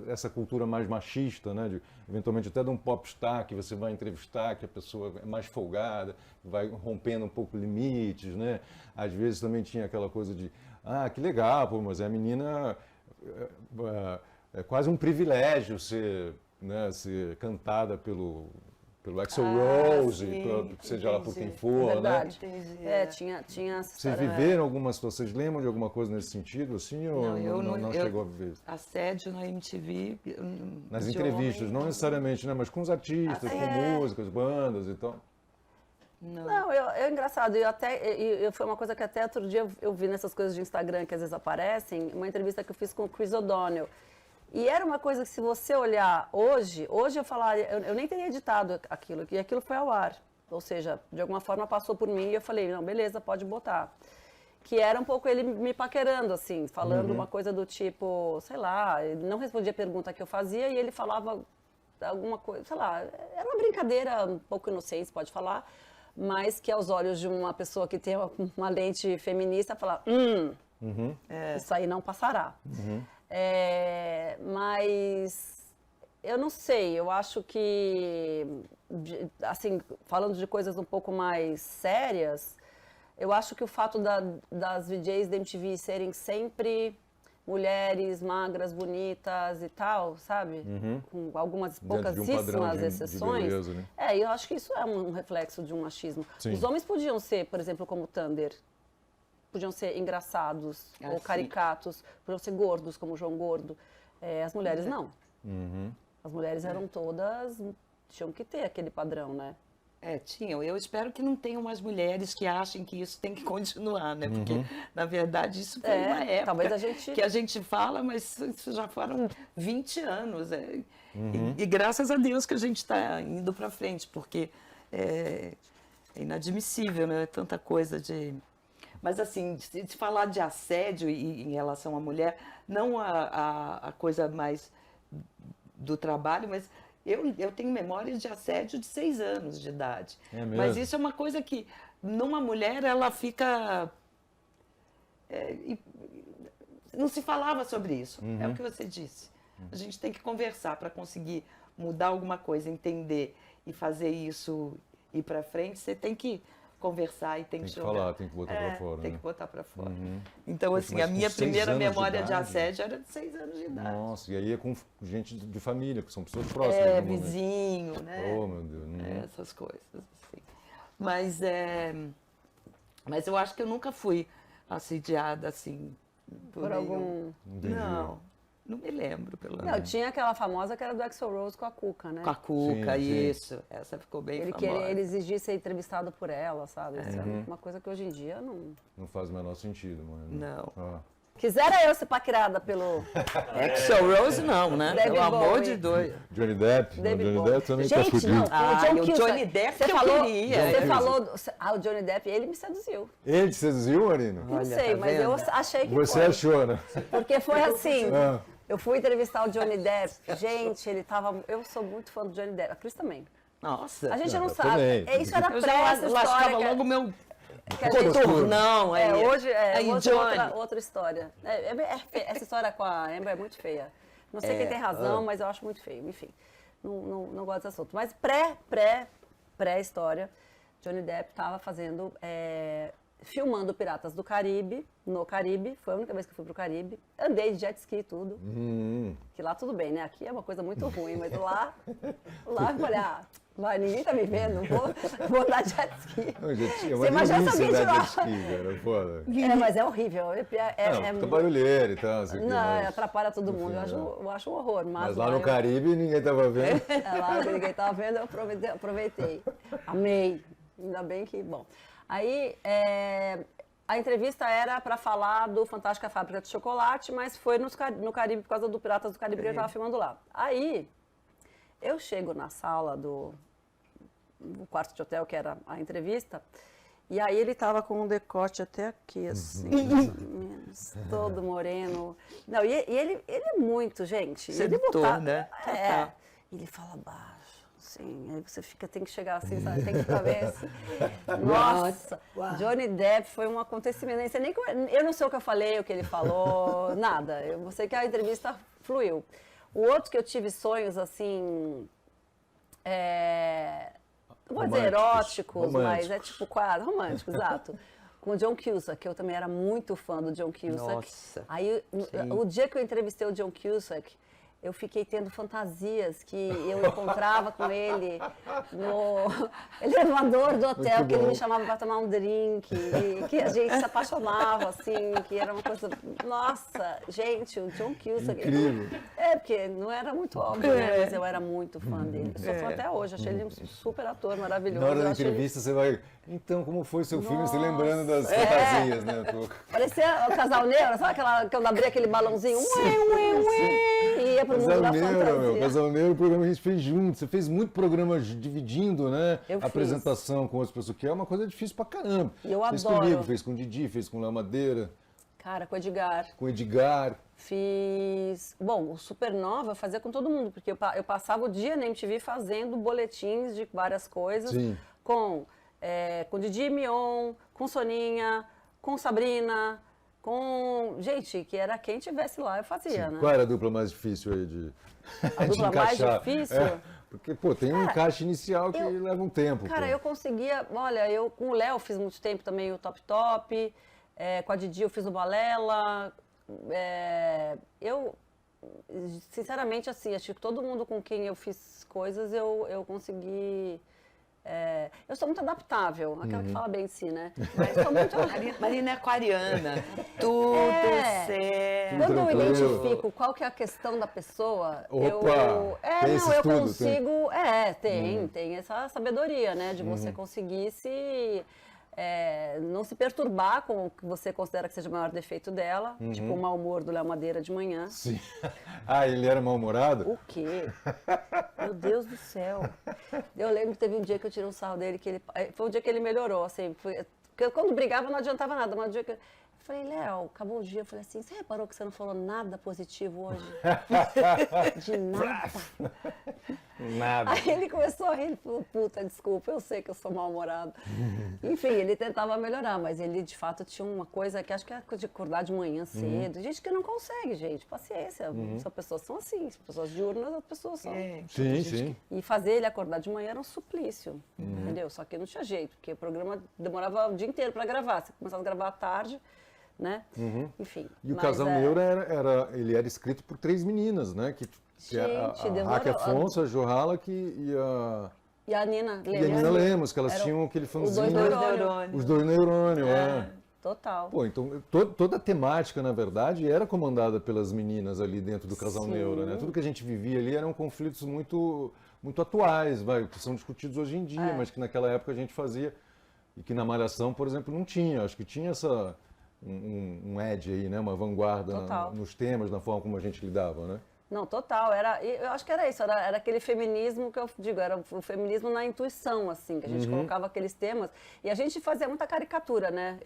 essa cultura mais machista, né? Eventualmente até de um popstar que você vai entrevistar, que a pessoa é mais folgada, vai rompendo um pouco limites, né? Às vezes também tinha aquela coisa de, que legal, pô, mas a menina é quase um privilégio ser cantada pelo Axl Rose, seja lá por quem for, Verdade. né? Tinha essa Vocês história, viveram alguma situação, vocês lembram de alguma coisa nesse sentido, assim, ou não chegou a viver isso? Assédio na MTV... Nas entrevistas, não necessariamente, né? Mas com os artistas, com músicas, bandas e tal. Não, é engraçado. Foi uma coisa que até outro dia eu vi nessas coisas de Instagram que às vezes aparecem, uma entrevista que eu fiz com o Chris O'Donnell. E era uma coisa que, se você olhar hoje eu falaria, eu nem teria editado aquilo, e aquilo foi ao ar. Ou seja, de alguma forma passou por mim e eu falei, não, beleza, pode botar. Que era um pouco ele me paquerando, assim, falando uma coisa do tipo, sei lá, ele não respondia a pergunta que eu fazia e ele falava alguma coisa, sei lá, era uma brincadeira um pouco inocente, pode falar, mas que aos olhos de uma pessoa que tem uma lente feminista, falar, isso aí não passará. Mas eu não sei, eu acho que, assim, falando de coisas um pouco mais sérias, eu acho que o fato das VJs da MTV serem sempre mulheres magras, bonitas e tal, sabe? Com algumas pouquíssimas exceções. De beleza, né? Eu acho que isso é um reflexo de um machismo. Sim. Os homens podiam ser, por exemplo, como Thunder. Podiam ser engraçados ou caricatos, podiam ser gordos, como o João Gordo. As mulheres não. As mulheres eram todas, tinham que ter aquele padrão, né? Tinham. Eu espero que não tenham mais mulheres que achem que isso tem que continuar, né? Porque, na verdade, isso foi uma época talvez a gente... que a gente fala, mas isso já foram 20 anos. E graças a Deus que a gente está indo para frente, porque é inadmissível, né? Tanta coisa de... Mas, assim, se falar de assédio em relação à mulher, não a coisa mais do trabalho, mas eu tenho memórias de assédio de 6 anos de idade. É mesmo? Mas isso é uma coisa que, numa mulher, ela fica... não se falava sobre isso. É o que você disse. A gente tem que conversar para conseguir mudar alguma coisa, entender e fazer isso ir para frente. Você tem que conversar e tem que jogar. Falar, tem que botar pra fora. Tem né? que botar pra fora. Então, Poxa, assim, mas a minha com 6 primeira anos de memória de idade? assédio era de 6 anos de idade. Nossa, e aí é com gente de família, que são pessoas próximas. normalmente. Vizinho, né? Oh, meu Deus. Essas coisas, assim. Mas eu acho que eu nunca fui assediada, assim, Por algum... Entendi. Não me lembro, pelo Não, menos. tinha aquela famosa que era do Axl Rose com a Cuca, né? Com a Cuca, Sim, sim. isso. Essa ficou bem Ele famosa. ele exigia ser entrevistado por ela, sabe? Isso é uma coisa que hoje em dia não... Não faz o menor sentido, mano. Não. Quisera eu ser paquerada pelo Axl Rose não, né? David Pelo amor Bowie. de Deus. Johnny Depp? David Johnny Bowie. Depp também tá Gente, fudido. não, O Cusack, Johnny Depp você que eu falou, queria. Você falou... o Johnny Depp, ele me seduziu. Ele te seduziu, Marina? Não Olha, sei, tá mas vendo? eu achei que Você foi. achou, né? Porque foi assim... Ah. Eu fui entrevistar o Johnny Depp. Gente, ele tava... Eu sou muito fã do Johnny Depp. A Cris também. Nossa. A gente Não, não eu sabe. também. Isso era Eu já pré-essa lascava história. logo meu que a gente- coturnão. Aí, hoje aí, hoje Johnny. outra história. Essa história com a Amber é muito feia. Não sei quem tem razão, mas eu acho muito feio. Enfim, não gosto desse assunto. Mas pré-história, Johnny Depp estava fazendo filmando Piratas do Caribe, no Caribe, foi a única vez que eu fui pro Caribe. Andei de jet ski e tudo. Que lá tudo bem, né? Aqui é uma coisa muito ruim, mas lá eu falei, vai, ninguém tá me vendo, vou andar de jet ski. Não, gente, é Você imagina essa delícia gente andar lá. de jet ski, cara, foda. Mas é horrível. Fica barulheiro e tal, assim, Não, mas, atrapalha todo mundo. enfim, Eu acho um horror. Mas lá no Caribe ninguém tava vendo. Lá que ninguém estava vendo, eu aproveitei. Amei. Ainda bem que, bom. Aí, a entrevista era para falar do Fantástica Fábrica de Chocolate, mas foi no Caribe, por causa do Piratas do Caribe, que eu estava filmando lá. Aí, eu chego na sala do quarto de hotel, que era a entrevista, e aí ele estava com um decote até aqui, assim, mais ou menos, todo moreno. Não, e ele é muito, gente. Sedutor, né? Ele fala baixo. Sim, aí você tem que chegar assim, sabe? Tem que ficar bem assim. Nossa, Johnny Depp foi um acontecimento. Eu não sei o que eu falei, o que ele falou, nada. Eu sei que a entrevista fluiu. O outro que eu tive sonhos, assim, não vou dizer eróticos, mas é tipo quase romântico, exato. Com o John Cusack, que eu também era muito fã do John Cusack. Nossa, aí, o dia que eu entrevistei o John Cusack, eu fiquei tendo fantasias que eu encontrava com ele no elevador do hotel, que ele me chamava para tomar um drink, que a gente se apaixonava, assim, que era uma coisa... Nossa, gente, o John Cusack... Incrível. Porque não era muito óbvio, né? Mas eu era muito fã dele. Sou fã até hoje, achei ele um super ator, maravilhoso. Na hora da entrevista você vai... Então, como foi seu filme? Você lembrando das fantasias, né? Parecia o Casal Neuro, sabe aquela, quando abria aquele balãozinho? E ia pro mundo da fantasia. Casal Neuro, o programa que a gente fez junto. Você fez muito programa dividindo, né? Eu a apresentação com outras pessoas, que é uma coisa difícil pra caramba. E eu fez adoro. Comigo, fez com o Didi, fez com o Léo Madeira. Cara, com o Edgar. Com o Edgar. Fiz... Bom, o Supernova eu fazia com todo mundo, porque eu passava o dia na MTV fazendo boletins de várias coisas. Sim. Com Didi Mion, com Soninha, com Sabrina, com... Gente, que era quem tivesse lá, eu fazia, né? Qual era a dupla mais difícil aí de A dupla mais encaixar? difícil? Porque, pô, tem um encaixe inicial que leva um tempo. Cara, eu conseguia... Olha, eu com o Léo fiz muito tempo também o Top Top, com a Didi eu fiz o Balela. Eu, sinceramente, assim, acho que todo mundo com quem eu fiz coisas, eu consegui... eu sou muito adaptável, aquela que fala bem de si, né? Mas sou muito... Marina é aquariana, tudo certo. Quando eu identifico qual que é a questão da pessoa, eu estudo, consigo... Tem essa sabedoria, né? De você conseguir não se perturbar com o que você considera que seja o maior defeito dela, tipo o mau humor do Léo Madeira de manhã. Sim. Ele era mal-humorado? O quê? Meu Deus do céu. Eu lembro que teve um dia que eu tirei um sarro dele, que foi um dia que ele melhorou, assim, porque quando brigava não adiantava nada, mas um dia que eu falei, Léo, acabou o dia, eu falei assim, você reparou que você não falou nada positivo hoje? De nada. Nada. Aí ele começou a rir, ele falou, puta, desculpa, eu sei que eu sou mal-humorado. Enfim, ele tentava melhorar, mas ele de fato tinha uma coisa que acho que é de acordar de manhã cedo. Gente que não consegue, gente, paciência. As pessoas são assim, as pessoas diurnas, as pessoas são. Sim. E fazer ele acordar de manhã era um suplício, entendeu? Só que não tinha jeito, porque o programa demorava o dia inteiro para gravar. Você começava a gravar à tarde, né? Enfim. E o Casal Neuro ele era escrito por 3 meninas, né? Que a Raquel Afonso, a Jo Halleck e a Nina Lemos, que elas tinham aquele fãzinho. Os Os dois neurônios, Total. Pô, então toda a temática, na verdade, era comandada pelas meninas ali dentro do Casal Neuro, né? Tudo que a gente vivia ali eram conflitos muito, muito atuais, que são discutidos hoje em dia, mas que naquela época a gente fazia e que na Malhação, por exemplo, não tinha. Acho que tinha um edge aí, né? Uma vanguarda nos temas, na forma como a gente lidava, né? Não, total. Eu acho que era isso, era aquele feminismo que eu digo, era o feminismo na intuição, assim, que a gente colocava aqueles temas. E a gente fazia muita caricatura, né?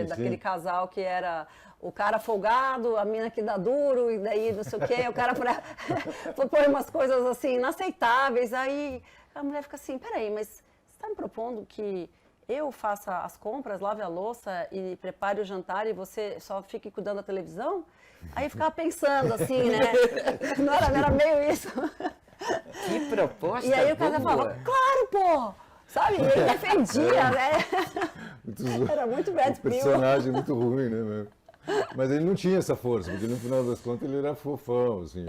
Daquele casal que era o cara folgado, a mina que dá duro, e daí não sei o quê, o cara põe umas coisas assim inaceitáveis. Aí a mulher fica assim, peraí, mas você está me propondo que eu faça as compras, lave a louça e prepare o jantar e você só fique cuidando da televisão? Aí eu ficava pensando assim, né? Não era meio isso. Que proposta. E aí o cara falava, claro, pô! Sabe? E ele defendia, né? Era muito bad um personagem muito ruim, né? Mas ele não tinha essa força, porque no final das contas ele era fofão, assim.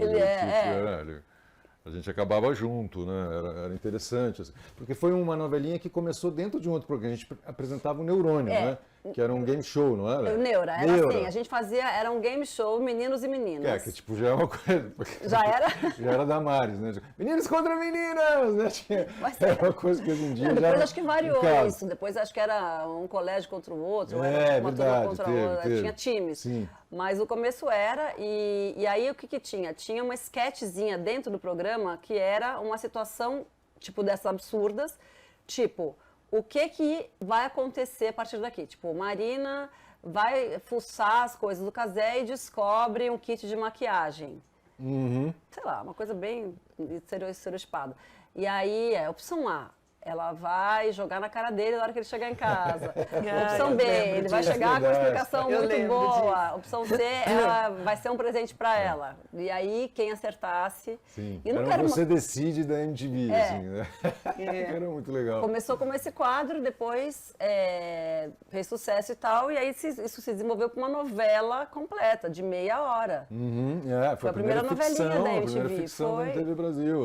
A gente acabava junto, né? Era interessante, assim. Porque foi uma novelinha que começou dentro de um outro programa. A gente apresentava o Neurônio, né? Que era um game show, não era? O Neura, era assim, a gente fazia, era um game show, meninos e meninas. Que tipo, já é uma coisa... Já era? Já era Damares, né? Meninos contra meninas, né? Era uma coisa que hoje em dia já depois era acho que variou um isso, depois acho que era um colégio contra o outro, É, uma turma verdade, contra a teve, outra, teve. tinha times. Sim. Mas o começo era, e aí o que que tinha? Tinha uma sketchzinha dentro do programa que era uma situação, tipo, dessas absurdas, tipo, o que vai acontecer a partir daqui? Tipo, Marina vai fuçar as coisas do Cazé e descobre um kit de maquiagem. Sei lá, uma coisa bem estereotipada. E aí, opção A, ela vai jogar na cara dele na hora que ele chegar em casa. Opção B, ele vai chegar com uma explicação muito boa. Opção C, ela vai ser um presente para ela. E aí, quem acertasse... Sim, E não era Você Decide da MTV, assim, né? Era muito legal. Começou como esse quadro, depois fez sucesso e tal, e aí isso se desenvolveu para uma novela completa, de meia hora. Foi a primeira novelinha da MTV. A primeira ficção da MTV Brasil,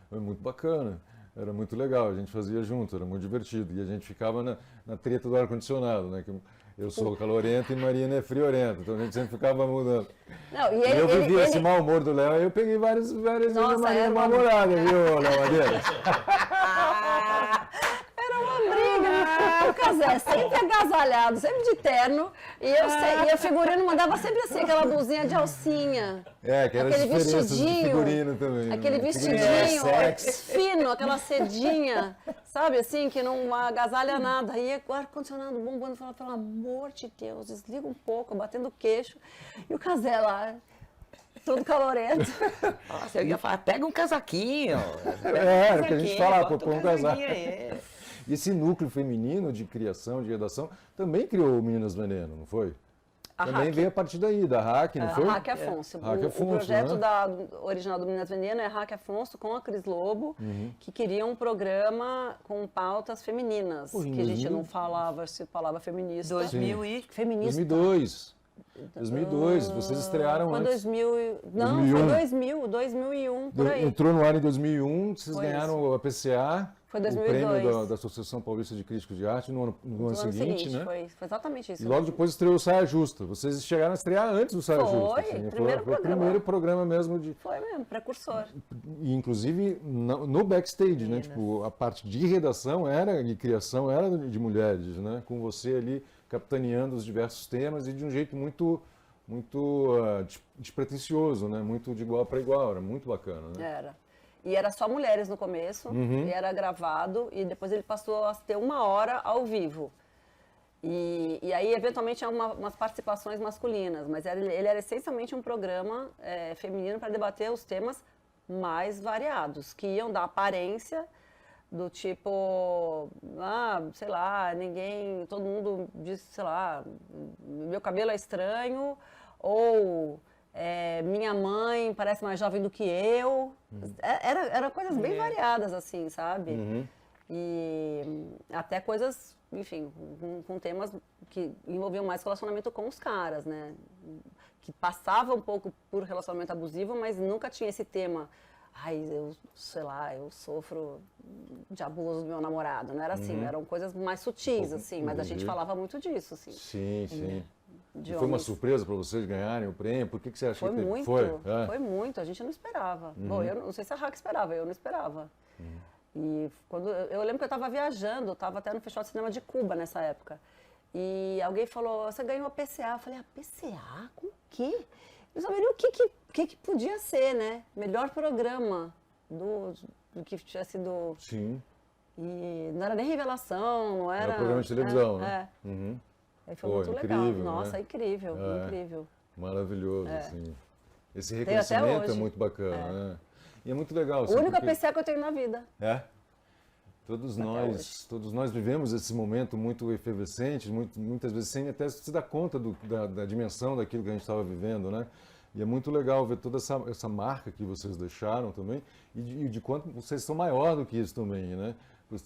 Foi muito bacana. Era muito legal, a gente fazia junto, era muito divertido. E a gente ficava na treta do ar-condicionado, né? Que eu sou calorento e Marina é friorenta, então a gente sempre ficava mudando. Não, e eu vivia esse mau humor do Léo, e eu peguei várias Marina mal-humorada, viu, Léo Madeira? Era uma briga. O Cazé sempre agasalhado, sempre de terno, e o figurino mandava sempre assim, aquela blusinha de alcinha. Que era aquele diferenças de figurino também. Aquele vestidinho fino, aquela sedinha, sabe assim, que não agasalha nada. Aí o ar-condicionado bombando, falava, pelo amor de Deus, desliga um pouco, batendo o queixo. E o Cazé lá, todo calorento. Nossa, eu ia falar, pega um casaquinho. Era o que a gente falava, põe um casaco. Aí. E esse núcleo feminino de criação, de redação, também criou o Meninas Veneno, não foi? Também veio a partir daí, da Hack, não foi? Hack Afonso. Hack Afonso, o projeto né? original do Meninas Veneno é Hack Afonso com a Cris Lobo, que queria um programa com pautas femininas, que a gente não falava, se falava feminista. 2000 e... Feminista. 2002, vocês estrearam foi antes. 2000, não, 2001. Foi 2001, por aí. Entrou no ar em 2001, vocês Foi ganharam a PCA, Foi o 2002. prêmio da Associação Paulista de Críticos de Arte no ano seguinte, né? Foi exatamente isso. E logo depois estreou o Saia Justa. Vocês chegaram a estrear antes do Saia Justa. Assim, primeiro foi o primeiro programa mesmo de... Foi mesmo, precursor. E, inclusive, no backstage, né? Tipo, a parte de redação de criação era de mulheres, né? Com você ali capitaneando os diversos temas e de um jeito muito despretensioso, né? Muito de igual para igual, era muito bacana, né? Era. E era só mulheres no começo, e era gravado, e depois ele passou a ter 1 hora ao vivo. E aí, eventualmente, tinha umas participações masculinas, mas ele era essencialmente um programa feminino para debater os temas mais variados, que iam dar aparência do tipo, sei lá, todo mundo diz, sei lá, meu cabelo é estranho, ou minha mãe parece mais jovem do que eu. Era coisas bem variadas, assim, sabe? E até coisas, enfim, com temas que envolviam mais relacionamento com os caras, né? Que passava um pouco por relacionamento abusivo, mas nunca tinha esse tema. Eu sofro de abuso do meu namorado. Não era assim, eram coisas mais sutis, assim, mas a gente falava muito disso, assim. Sim. De foi uma homens. surpresa para vocês ganharem o prêmio? Por que você acha Foi que teve? muito, foi muito, a gente não esperava. Bom, eu não sei se a Hack esperava, eu não esperava. E eu lembro que eu estava viajando, eu estava até no Festival de Cinema de Cuba nessa época. E alguém falou, você ganhou a PCA. Eu falei, a PCA? Com o quê? Eu não sabia nem o que podia ser, né? Melhor programa do que tinha sido... Sim. E não era nem revelação, não era... Era programa de televisão, né? Aí foi muito legal. Incrível, Nossa, né? incrível, incrível. Maravilhoso, assim. Esse Tenho até reconhecimento é hoje. muito bacana, né? E é muito legal. O único PCA que eu tenho na vida. Todos nós vivemos esse momento muito efervescente, muitas vezes sem até se dar conta da dimensão daquilo que a gente estava vivendo, né? E é muito legal ver toda essa marca que vocês deixaram também e de quanto vocês são maior do que isso também, né?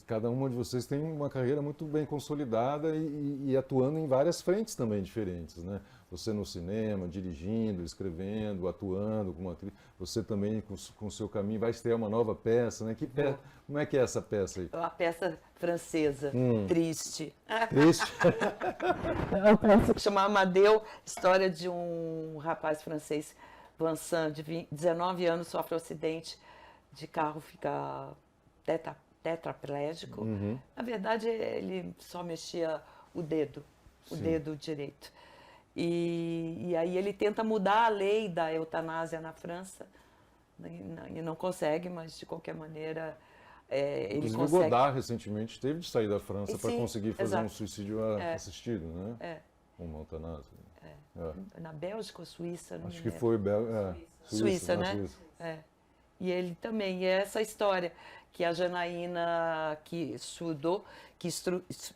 cada uma de vocês tem uma carreira muito bem consolidada e atuando em várias frentes também diferentes, né? Você no cinema, dirigindo, escrevendo, atuando como atriz. Você também com o seu caminho vai estrear uma nova peça, né? Como é que é essa peça aí? Uma peça francesa, triste. Triste? É uma peça que chama Amadeu, história de um rapaz francês, Vincent, de 19 anos, sofre um acidente de carro, fica tetraplégico. Na verdade, ele só mexia o dedo direito. E aí ele tenta mudar a lei da eutanásia na França, e não consegue, mas de qualquer maneira ele Inclusive, consegue. Godard recentemente teve de sair da França para Sim, conseguir fazer exato. um suicídio assistido, né? Uma eutanásia. Na Bélgica ou Suíça? Não Acho me que lembro. foi Suíça, na né? Suíça. E ele também, e é essa história que a Janaína, que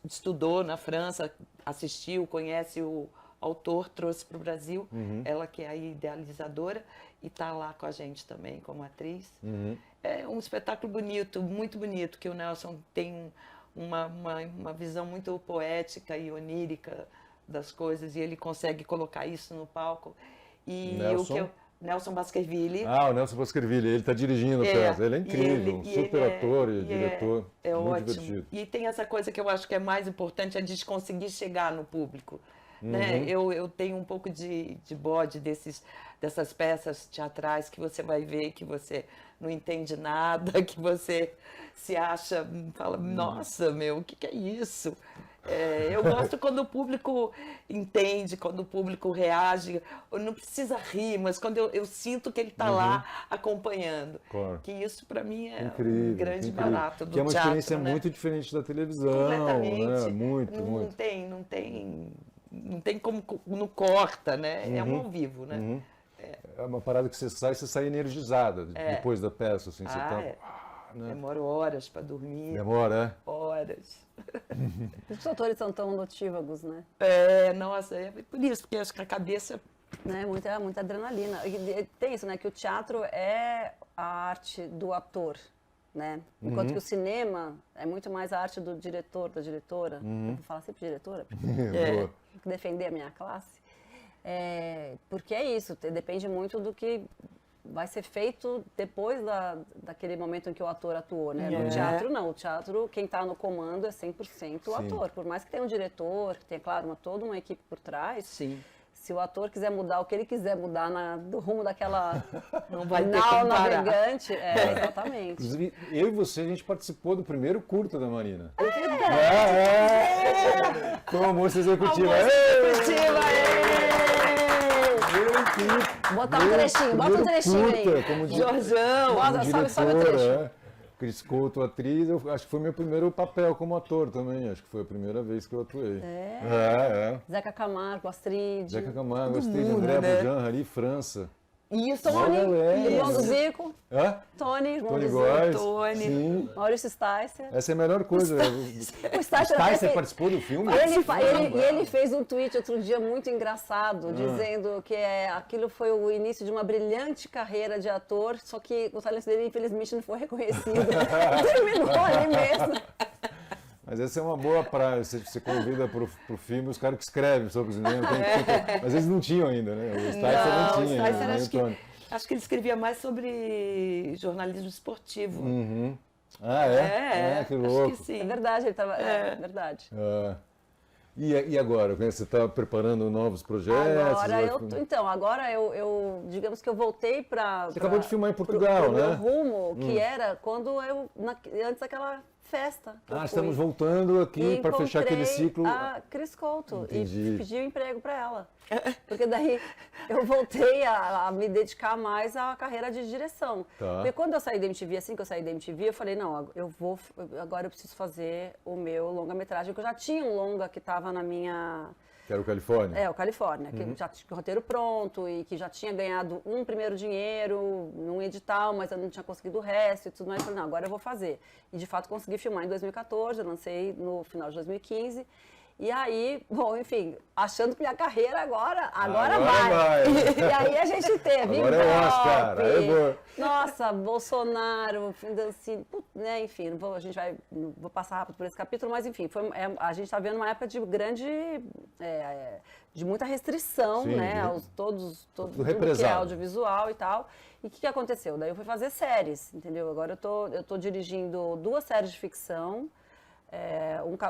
estudou na França, assistiu, conhece o autor, trouxe para o Brasil, ela que é a idealizadora, e está lá com a gente também como atriz. É um espetáculo bonito, muito bonito, que o Nelson tem uma visão muito poética e onírica das coisas, e ele consegue colocar isso no palco. E Nelson Baskerville. O Nelson Baskerville, ele está dirigindo a peça. Ele é incrível, super ator e diretor, é muito ótimo. divertido. E tem essa coisa que eu acho que é mais importante, a gente conseguir chegar no público. Né? Eu tenho um pouco de bode dessas peças teatrais que você vai ver, que você não entende nada, que você se acha, fala, nossa, meu, o que é isso? Eu gosto quando o público entende, quando o público reage. Não precisa rir, mas quando eu sinto que ele está lá acompanhando. Claro. Que isso, para mim, é Incrível, um grande incrível. barato do Que é uma teatro, experiência né? muito diferente da televisão. Completamente. Né? Muito, não muito. Não tem como, não corta, né? É um ao vivo, né? É uma parada que você sai energizada depois da peça. Assim, você tá, né? Demora horas para dormir. Demora, Horas. Por isso os atores são tão notívagos, né? Nossa, é por isso, porque acho que a cabeça... Né? Muita adrenalina. E tem isso, né? Que o teatro é a arte do ator, né? Enquanto que o cinema é muito mais a arte do diretor, da diretora. Eu vou falar sempre diretora, porque Boa. tenho que defender a minha classe. Porque é isso, depende muito do que vai ser feito depois daquele momento em que o ator atuou, né? No teatro, não. O teatro, quem está no comando é 100% o ator. Por mais que tenha um diretor, que tenha, claro, toda uma equipe por trás. Sim. Se o ator quiser mudar o que ele quiser mudar do rumo daquela Não vai ter nau como parar. navegante, exatamente. Inclusive, eu e você, a gente participou do primeiro curta da Marina. Foi uma moça executiva. Botar um trechinho, bota um trechinho aí. Como Jorjão, sobe o trecho. Cris Couto, atriz, eu acho que foi meu primeiro papel como ator também, acho que foi a primeira vez que eu atuei. Zeca Camargo, Astrid. Zeca Camargo, Astrid, mundo, André né? Bujan, ali, França. Isso, Tony, galera. irmão do Zico. Tony Irmão do Zico. Góes. Tony. Sim. Maurício Sticer. Essa é a melhor coisa. O Sticer Você participou do filme? Ele fez um tweet outro dia muito engraçado, dizendo que aquilo foi o início de uma brilhante carreira de ator, só que o talento dele, infelizmente, não foi reconhecido. Terminou ali mesmo. Mas essa é uma boa praia, você convida pro filme os caras que escrevem sobre o cinema, mas eles não tinham ainda, né? O Sticer não tinha. O Sticer, né? acho que ele escrevia mais sobre jornalismo esportivo. Que louco. Acho que sim. É verdade, ele estava. É verdade. E agora? Você está preparando novos projetos? Agora eu digamos que eu voltei para. Você acabou de filmar em Portugal, pro né? meu rumo, que era quando antes daquela festa. Que eu fui. Estamos voltando aqui para fechar aquele ciclo. A Cris Couto. Entendi. E pedi um emprego para ela. Porque daí eu voltei a me dedicar mais à carreira de direção. Tá. Porque quando eu saí da MTV, assim que eu saí da MTV, eu falei, não, agora eu preciso fazer o meu longa-metragem, porque eu já tinha um longa que estava na minha... Que era o Califórnia? O Califórnia, que já tinha o roteiro pronto e que já tinha ganhado um primeiro dinheiro num edital, mas eu não tinha conseguido o resto e tudo mais. Eu falei, não, agora eu vou fazer. E de fato consegui filmar em 2014, eu lancei no final de 2015. E aí, bom, enfim, achando que minha carreira agora Agora vai. vai. E aí a gente teve Agora é o Oscar, Ibope, aí vou- nossa, Bolsonaro, assim, né, enfim, não vou passar rápido por esse capítulo, mas enfim, a gente está vendo uma época de grande, de muita restrição, Sim, né, tudo que é represado. audiovisual e tal. E o que aconteceu? Daí eu fui fazer séries, entendeu? Agora eu tô dirigindo 2 séries de ficção.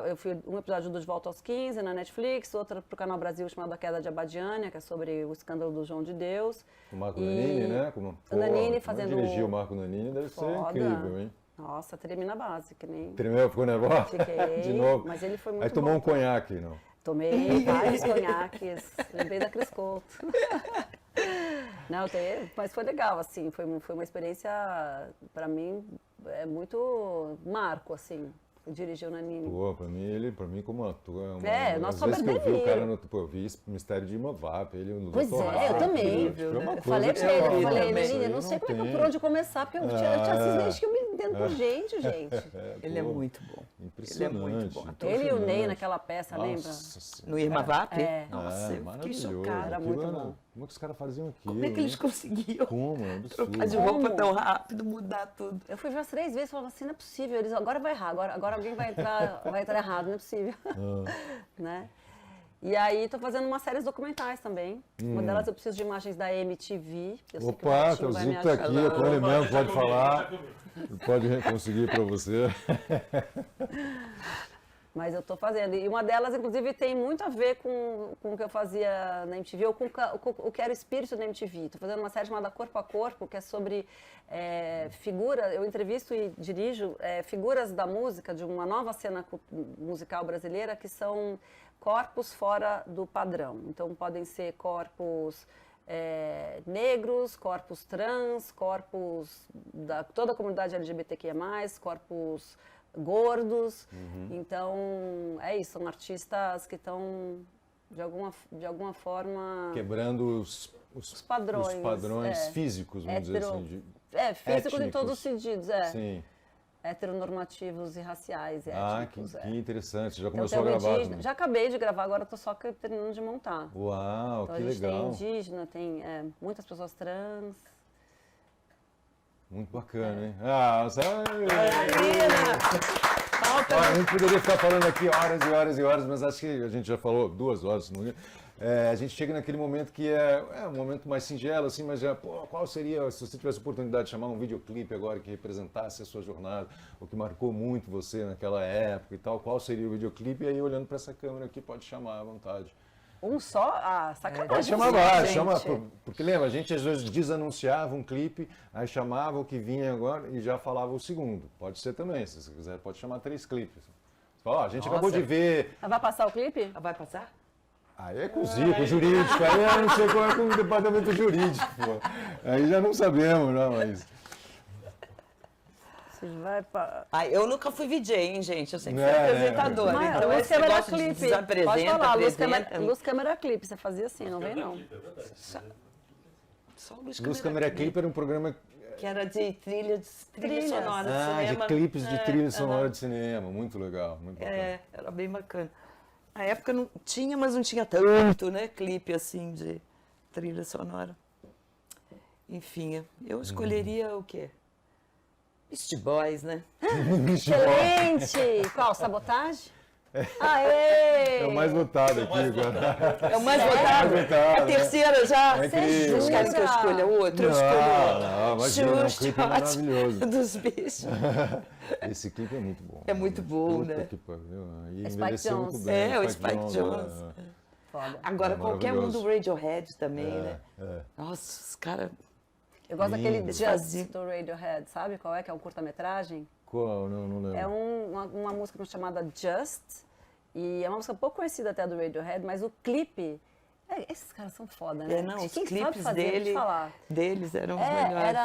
Eu fui um episódio do De Volta aos 15 na Netflix, outra para o Canal Brasil chamado A Queda de Abadiânia, que é sobre o escândalo do João de Deus. O Marco E Nanini, né? o Nanini fazendo... Dirigir o Marco Nanini deve ser Foda. incrível, hein? Nossa, tremi na base, que nem... Tremeu, ficou nervoso? Fiquei, De novo? mas ele foi muito Aí tomou bom. um conhaque, não? Tomei vários conhaques, lembrei da Cris Couto. Não, mas foi legal, assim, foi uma experiência, para mim, muito marco, assim, dirigir o Nanini. Pô, pra mim como ator, nós às só vezes que eu vi o beberia. cara eu vi Mistério de Imavap, ele no Pois Dr. é, eu House, também. foi uma coisa Falei que pra ele, você eu fala, falei, isso Nanini, aí eu não sei tem. por onde começar, porque eu te assisto desde que eu me entendo por gente. Ele é pô, muito bom. Impressionante. Ele é muito bom. Ele e o Ney naquela peça, lembra? Nossa Senhora. No Irma Vap? É. Nossa, eu fiquei maravilhoso. chocada. Era Aquilo muito bom. Como é que os caras faziam aquilo? Como é que eles né? conseguiam Como? É um trocar de absurdo. roupa Como? tão rápido, mudar tudo? Eu fui ver umas 3 vezes e falava assim, não é possível, eles agora vai errar, agora alguém vai entrar errado, não é possível. Né? E aí tô fazendo umas séries documentais também. Uma delas eu preciso de imagens da MTV. Eu sei que o Opa, Ratinho vai me Teuzinho tá ajudar. aqui, é com ele mesmo, pode falar. Pode conseguir para você. Mas eu tô fazendo. E uma delas, inclusive, tem muito a ver com o que eu fazia na MTV, ou com o que era o espírito da MTV. Tô fazendo uma série chamada Corpo a Corpo, que é sobre eu entrevisto e dirijo figuras da música, de uma nova cena musical brasileira, que são corpos fora do padrão. Então, podem ser corpos negros, corpos trans, corpos da toda a comunidade LGBTQIA+, corpos gordos. Então, é isso, são artistas que estão, de alguma forma... Quebrando os padrões, físicos, vamos dizer assim. físicos em étnicos. todos os sentidos, Sim. Heteronormativos e raciais, Que étnicos. interessante. Já Então, começou a tem o gravar? indígena, já acabei de gravar, agora estou só terminando de montar. Uau, Então, que a gente legal. tem indígena, tem muitas pessoas trans. Muito bacana, hein? Ah, Falta a gente poderia ficar falando aqui horas e horas e horas, mas acho que a gente já falou 2 horas. A gente chega naquele momento que é um momento mais singelo, assim, mas qual seria, se você tivesse a oportunidade de chamar um videoclipe agora que representasse a sua jornada, o que marcou muito você naquela época e tal, qual seria o videoclipe? E aí, olhando para essa câmera aqui, pode chamar à vontade. Um só? Ah, sacanagem. Pode chamar gente. vários, porque lembra, a gente às vezes desanunciava um clipe, aí chamava o que vinha agora e já falava o segundo. Pode ser também, se você quiser, pode chamar 3 clipes. Você fala, a gente acabou de ver. Vai passar o clipe? Vai passar? Aí é com o Zico, jurídico, aí eu não sei qual é com o departamento jurídico, pô. Aí já não sabemos, não, mas. Você vai pra... Eu nunca fui VJ, hein, gente? Eu sempre fui É, apresentadora. Mas Então, luz, esse câmera, negócio de clipe. desapresenta, Pode falar, apresenta. luz, câmera, clipe. Você fazia assim, não vem não. Só luz, Luz Câmera Clipe era um programa que era de trilha Trilhas. sonora de cinema. de clipes de trilha sonora de cinema. Muito legal, muito bacana. Era bem bacana. Na época não tinha, mas não tinha tanto, né? Clipe assim de trilha sonora. Enfim, eu escolheria o quê? Beast Boys, né? Excelente! Qual? Sabotagem? Aê! É o mais votado aqui agora. É o mais votado? votado, A terceira já? É incrível. Vocês querem que eu escolha outro? Eu Não, escolho imagina, é um clipe maravilhoso. dos bichos. Esse clipe é muito bom. É muito bom, Puta né? que pariu. E Spike envelheceu Jonze. muito bem. O Spike Jonze. Foda. Agora, É qualquer um maravilhoso. do Radiohead também, né? É. Nossa, os caras... Eu gosto daquele Lindo. Just do Radiohead, sabe qual é? Que é um curta-metragem. Qual? Não lembro. É uma música chamada Just, e é uma música pouco conhecida até do Radiohead, mas o clipe... esses caras são foda, né? Não, os Quem sabe clipes fazer, vou te falar. deles eram os melhores.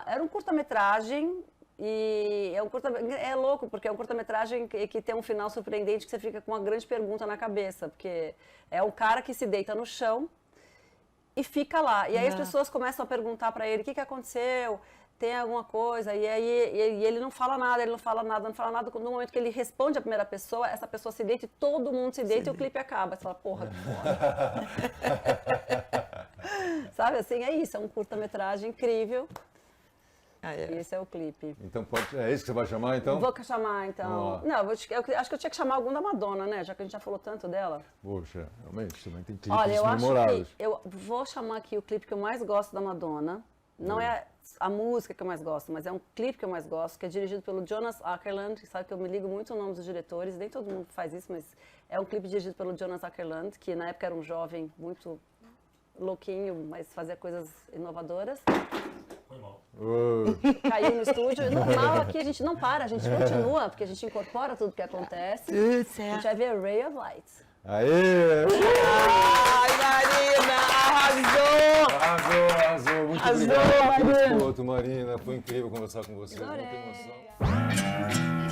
Era um curta-metragem e é louco, porque é um curta-metragem que tem um final surpreendente que você fica com uma grande pergunta na cabeça, porque é um cara que se deita no chão e fica lá. E aí as pessoas começam a perguntar pra ele o que aconteceu. tem alguma coisa, e aí ele não fala nada, ele não fala nada, não fala nada. No momento que ele responde a primeira pessoa, essa pessoa se deita e todo mundo se deita e o clipe acaba. Você fala, porra, que foda. Sabe, assim, é isso, é um curta-metragem incrível. E esse é o clipe. Então é isso que você vai chamar, então? Vou chamar, então. Ah. Não, acho que eu tinha que chamar algum da Madonna, né? Já que a gente já falou tanto dela. Poxa, realmente, também tem clipes Olha, eu acho memoráveis. que eu vou chamar aqui o clipe que eu mais gosto da Madonna. Não é a música que eu mais gosto, mas é um clipe que eu mais gosto, que é dirigido pelo Jonas Åkerlund, que sabe que eu me ligo muito ao nome dos diretores, nem todo mundo faz isso, mas é um clipe dirigido pelo Jonas Åkerlund, que na época era um jovem muito louquinho, mas fazia coisas inovadoras. Foi mal. Caiu no estúdio. Normal aqui a gente não para, a gente continua, porque a gente incorpora tudo que acontece. Tudo A certo. gente vai ver Ray of Light. Aê! Ai, Marina, arrasou! Arrasou! Muito Arrasou, obrigado. Marina. Marina. Marina, foi incrível conversar com você. Adorei. Muita emoção.